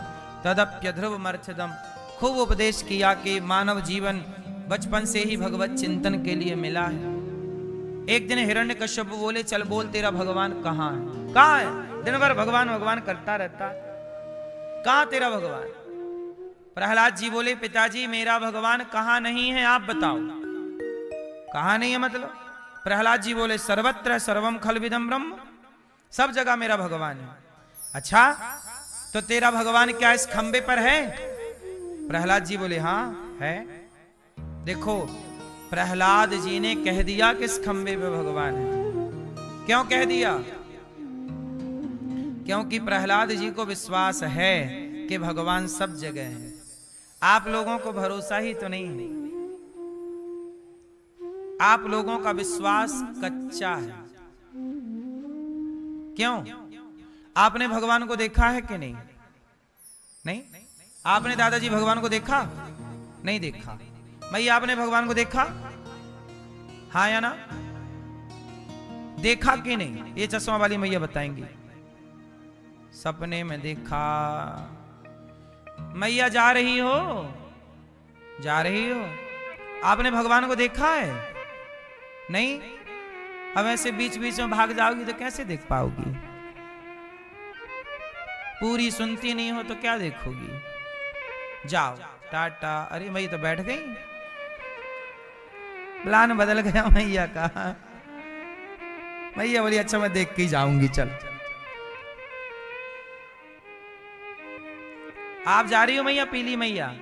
तदप्य ध्रुव मर्थदम। खूब उपदेश किया कि मानव जीवन बचपन से ही भगवत चिंतन के लिए मिला है। एक दिन हिरण्यकश्यप बोले चल बोल तेरा भगवान कहाँ है? कहाँ है? दिन भर भगवान भगवान करता रहता, कहाँ तेरा भगवान? प्रहलाद जी बोले पिताजी मेरा भगवान कहाँ नहीं है आप बताओ। कहाँ नहीं है मतलब? प्रहलाद जी बोले सर्वत्र सर्वम खलविदम ब्रह्म, सब जगह मेरा भगवान है। अच्छा, तो तेरा भगवान क्या इस खंबे पर है? प्रहलाद जी बोले हाँ है। देखो, प्रहलाद जी ने कह दिया कि इस खंबे पे भगवान है। क्यों कह दिया? क्योंकि प्रहलाद जी को विश्वास है कि भगवान सब जगह है। आप लोगों को भरोसा ही तो नहीं है, आप लोगों का विश्वास कच्चा है। क्यों? आपने भगवान को देखा है कि नहीं? नहीं। आपने दादाजी भगवान को देखा? नहीं देखा। भैया आपने भगवान को देखा? हाँ या ना? देखा कि नहीं? ये चश्मा वाली मैया बताएंगी। सपने में देखा। मैया जा रही हो, जा रही हो, आपने भगवान को देखा है? नहीं। अब ऐसे बीच बीच में भाग जाओगी तो कैसे देख पाओगी? पूरी सुनती नहीं हो तो क्या देखोगी? जाओ टाटा। अरे मैया तो बैठ गई, प्लान बदल गया मैया का। मैया बोली अच्छा मैं देख के ही जाऊंगी, चल। आप जा रही हो मैया? पीली मैया,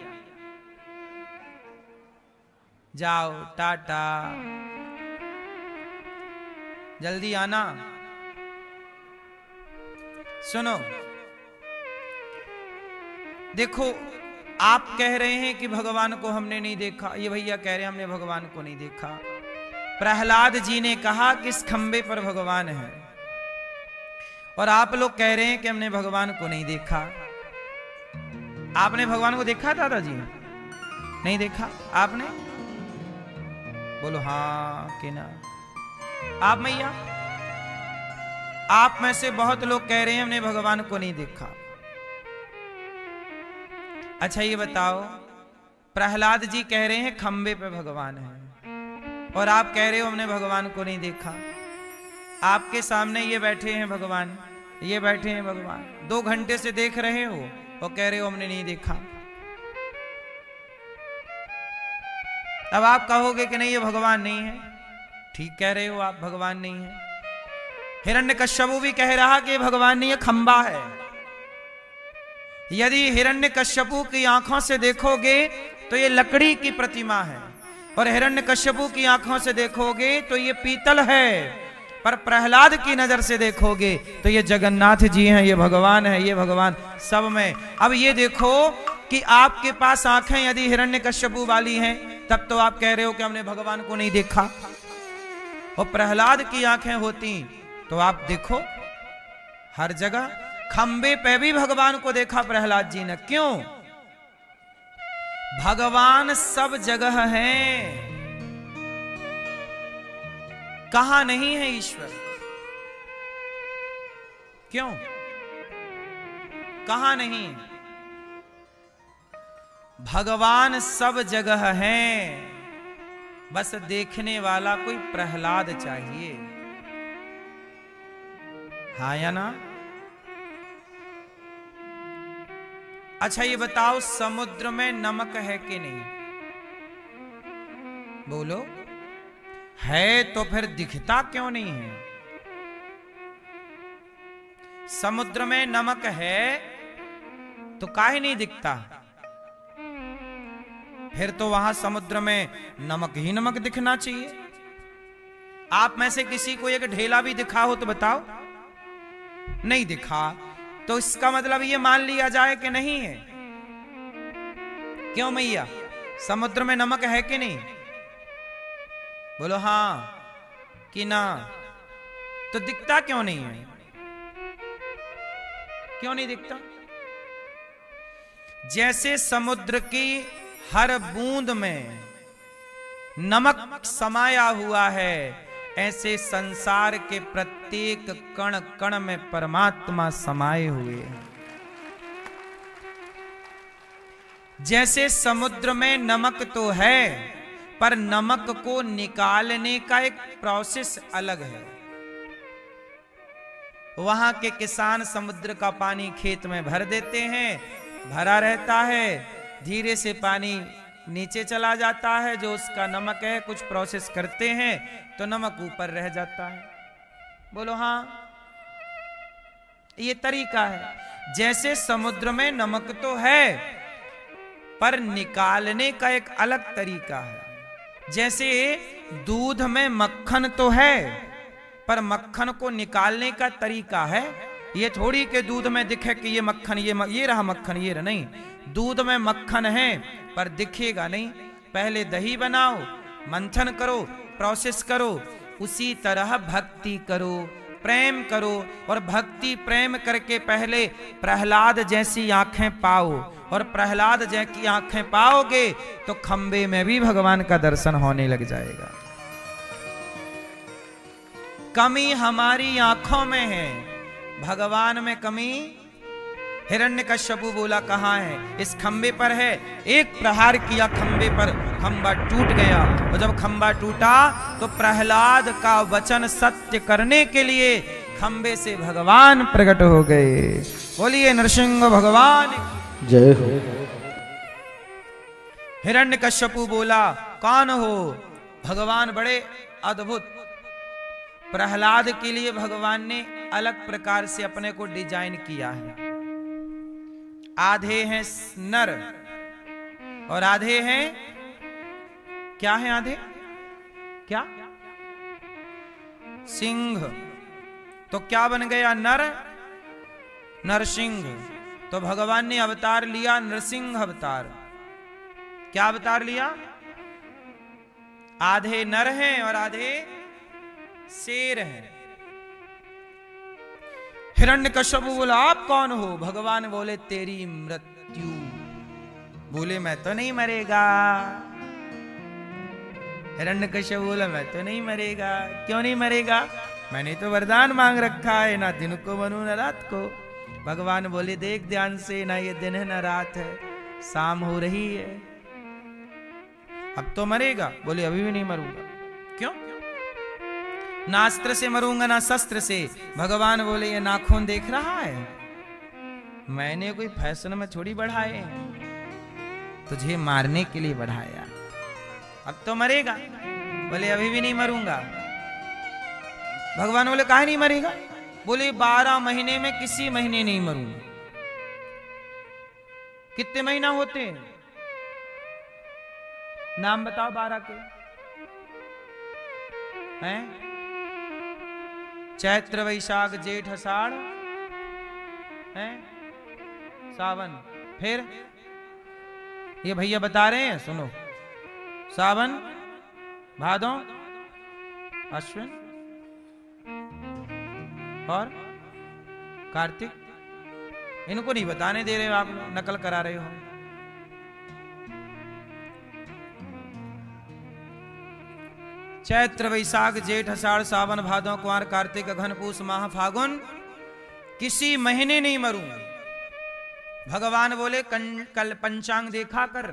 जाओ टाटा, जल्दी आना। सुनो, देखो, आप कह रहे हैं कि भगवान को हमने नहीं देखा, ये भैया कह रहे हैं हमने भगवान को नहीं देखा। प्रहलाद जी ने कहा कि इस खंबे पर भगवान है, और आप लोग कह रहे हैं कि हमने भगवान को नहीं देखा। आपने भगवान को देखा दादाजी? नहीं देखा। आपने? बोलो हाँ कि ना। आप मैया? आप में से बहुत लोग कह रहे हैं हमने भगवान को नहीं देखा। अच्छा ये बताओ, प्रहलाद जी कह रहे हैं खंबे पे भगवान है, और आप कह रहे हो हमने भगवान को नहीं देखा। आपके सामने ये बैठे हैं भगवान, ये बैठे हैं भगवान, 2 घंटे से देख रहे हो और कह रहे हो हमने नहीं देखा। अब आप कहोगे कि नहीं ये भगवान नहीं है। ठीक कह रहे हो आप, भगवान नहीं है। हिरण्यकश्यप भी कह रहा कि भगवान नहीं है, खंबा है। यदि हिरण्यकश्यप की आंखों से देखोगे तो ये लकड़ी की प्रतिमा है, और हिरण्यकश्यप की आंखों से देखोगे तो ये पीतल है, पर प्रहलाद की नजर से देखोगे तो ये जगन्नाथ जी हैं, ये भगवान है, ये भगवान सब में। अब ये देखो कि आपके पास आंखें यदि हिरण्यकश्यप वाली हैं, तब तो आप कह रहे हो कि हमने भगवान को नहीं देखा, और प्रहलाद की आंखें होती तो आप देखो हर जगह। खंबे पे भी भगवान को देखा प्रहलाद जी ने। क्यों? भगवान सब जगह है, कहां नहीं है ईश्वर? क्यों? कहां नहीं? भगवान सब जगह है, बस देखने वाला कोई प्रहलाद चाहिए। हाँ या ना? अच्छा ये बताओ, समुद्र में नमक है कि नहीं? बोलो। है तो फिर दिखता क्यों नहीं है? समुद्र में नमक है तो काहे नहीं दिखता? फिर तो वहां समुद्र में नमक ही नमक दिखना चाहिए। आप में से किसी को एक ढेला भी दिखा हो तो बताओ। नहीं दिखा तो इसका मतलब ये मान लिया जाए कि नहीं है। क्यों मैया? समुद्र में नमक है कि नहीं? बोलो हाँ कि ना। तो दिखता क्यों नहीं है? क्यों नहीं दिखता? जैसे समुद्र की हर बूंद में नमक समाया हुआ है, ऐसे संसार के प्रत्येक कण कण में परमात्मा समाये हुए हैं। जैसे समुद्र में नमक तो है, पर नमक को निकालने का एक प्रोसेस अलग है। वहां के किसान समुद्र का पानी खेत में भर देते हैं, भरा रहता है, धीरे से पानी नीचे चला जाता है, जो उसका नमक है कुछ प्रोसेस करते हैं तो नमक ऊपर रह जाता है। बोलो हाँ, ये तरीका है। जैसे समुद्र में नमक तो है पर निकालने का एक अलग तरीका है। जैसे दूध में मक्खन तो है पर मक्खन को निकालने का तरीका है। ये थोड़ी के दूध में दिखे कि ये मक्खन, ये रहा मक्खन, ये रहा, नहीं। दूध में मक्खन है पर दिखेगा नहीं। पहले दही बनाओ, मंथन करो, प्रोसेस करो। उसी तरह भक्ति करो, प्रेम करो, और भक्ति प्रेम करके पहले प्रहलाद जैसी आंखें पाओ, और प्रहलाद जैसी आंखें पाओगे तो खंबे में भी भगवान का दर्शन होने लग जाएगा। कमी हमारी आंखों में है, भगवान में कमी। हिरण्यकश्यपु बोला कहां है? इस खंबे पर है। एक प्रहार किया खंबे पर, खंबा टूट गया। और जब खंबा टूटा तो प्रहलाद का वचन सत्य करने के लिए खंबे से भगवान प्रकट हो गए। बोलिए नरसिंह भगवान जय हो। हिरण्यकश्यपु बोला कौन हो? भगवान बड़े अद्भुत। प्रहलाद के लिए भगवान ने अलग प्रकार से अपने को डिजाइन किया है। आधे हैं नर और आधे हैं, क्या है आधे? क्या? सिंह। तो क्या बन गया? नर, नरसिंह। तो भगवान ने अवतार लिया नरसिंह अवतार। क्या अवतार लिया? आधे नर हैं और आधे शेर हैं। हिरण्यकश्यपु बोला आप कौन हो? भगवान बोले तेरी मृत्यु। बोले मैं तो नहीं मरेगा। हिरण्यकश्यपु बोला मैं तो नहीं मरेगा। क्यों नहीं मरेगा? मैंने तो वरदान मांग रखा है, ना दिन को बनूं ना रात को। भगवान बोले देख ध्यान से, ना ये दिन है ना रात है, शाम हो रही है। अब तो मरेगा? बोले अभी भी नहीं मरूंगा। क्यों? ना अस्त्र से मरूंगा ना शस्त्र से। भगवान बोले ये नाखून देख रहा है? मैंने कोई फैशन में थोड़ी बढ़ाए हैं, तुझे मारने के लिए बढ़ाया। अब तो मरेगा? बोले अभी भी नहीं मरूंगा। भगवान बोले काहे नहीं मरेगा? बोले 12 महीने में किसी महीने नहीं मरूंगा। कितने महीना होते हैं? नाम बताओ 12 के। हैं? चैत्र वैशाख जेठ अषाढ़ है, सावन। फिर ये भैया बता रहे हैं, सुनो। सावन, भादो, अश्विन और कार्तिक। इनको नहीं बताने दे रहे हो आप लोग, नकल करा रहे हो। चैत्र वैशाख जेठ अषाढ़ सावन भादो कुंवर कार्तिक अघन पूस माह फागुन, किसी महीने नहीं मरूंगा। भगवान बोले कल पंचांग देखा कर,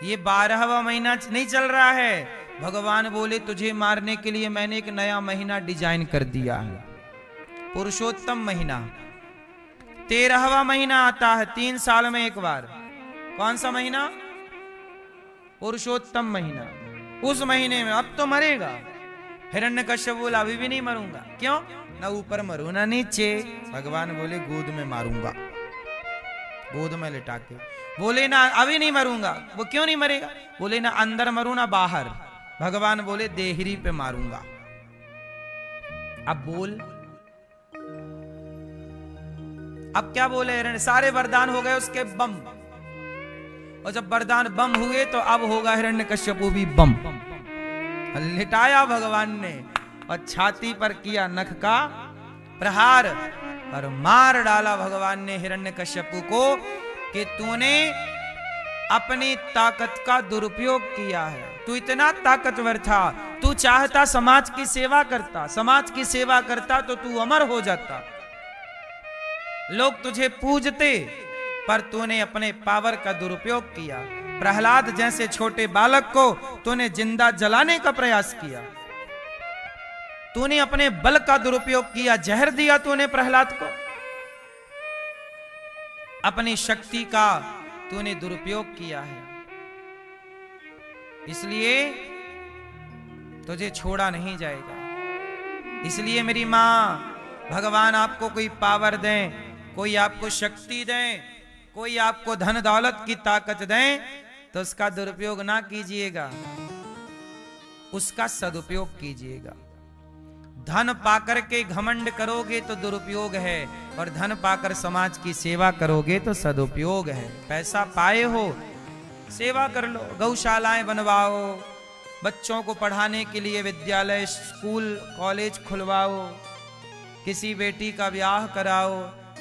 ये 12वां महीना नहीं चल रहा है। भगवान बोले तुझे मारने के लिए मैंने एक नया महीना डिजाइन कर दिया है, पुरुषोत्तम महीना। 13वां महीना आता है 3 साल में एक बार। कौन सा महीना? पुरुषोत्तम महीना। उस महीने में अब तो मरेगा। हिरण्यकश्यप बोला अभी भी नहीं मरूंगा। क्यों? ना ऊपर मरू ना नीचे। भगवान बोले गोद में मारूंगा, गोद में लिटा के। बोले ना अभी नहीं मरूंगा। वो क्यों नहीं मरेगा? बोले ना अंदर मरू ना बाहर। भगवान बोले देहरी पे मारूंगा। अब बोल, अब क्या बोले? हिरण्य सारे वरदान हो गए उसके बम। और जब वरदान बम हुए तो अब होगा हिरण्यकश्यपु भी बम। लिटाया भगवान ने और छाती पर किया नख का प्रहार और मार डाला भगवान ने हिरण्यकश्यपु को कि तूने अपनी ताकत का दुरुपयोग किया है। तू इतना ताकतवर था, तू चाहता समाज की सेवा करता, समाज की सेवा करता तो तू अमर हो जाता, लोग तुझे पूजते, पर तूने अपने पावर का दुरुपयोग किया। प्रहलाद जैसे छोटे बालक को तूने जिंदा जलाने का प्रयास किया। तूने अपने बल का दुरुपयोग किया, जहर दिया तूने प्रहलाद को। अपनी शक्ति का तूने दुरुपयोग किया है। इसलिए तुझे छोड़ा नहीं जाएगा। इसलिए मेरी माँ, भगवान आपको कोई पावर दें, कोई आपको शक्ति दें, कोई आपको धन दौलत की ताकत दें, तो उसका दुरुपयोग ना कीजिएगा, उसका सदुपयोग कीजिएगा। धन पाकर के घमंड करोगे तो दुरुपयोग है, और धन पाकर समाज की सेवा करोगे तो सदुपयोग है। पैसा पाए हो, सेवा कर लो, गौशालाएं बनवाओ, बच्चों को पढ़ाने के लिए विद्यालय, स्कूल, कॉलेज खुलवाओ, किसी बेटी का ब्याह कराओ।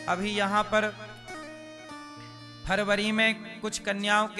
अभी यहाँ पर फरवरी में कुछ कन्याओं के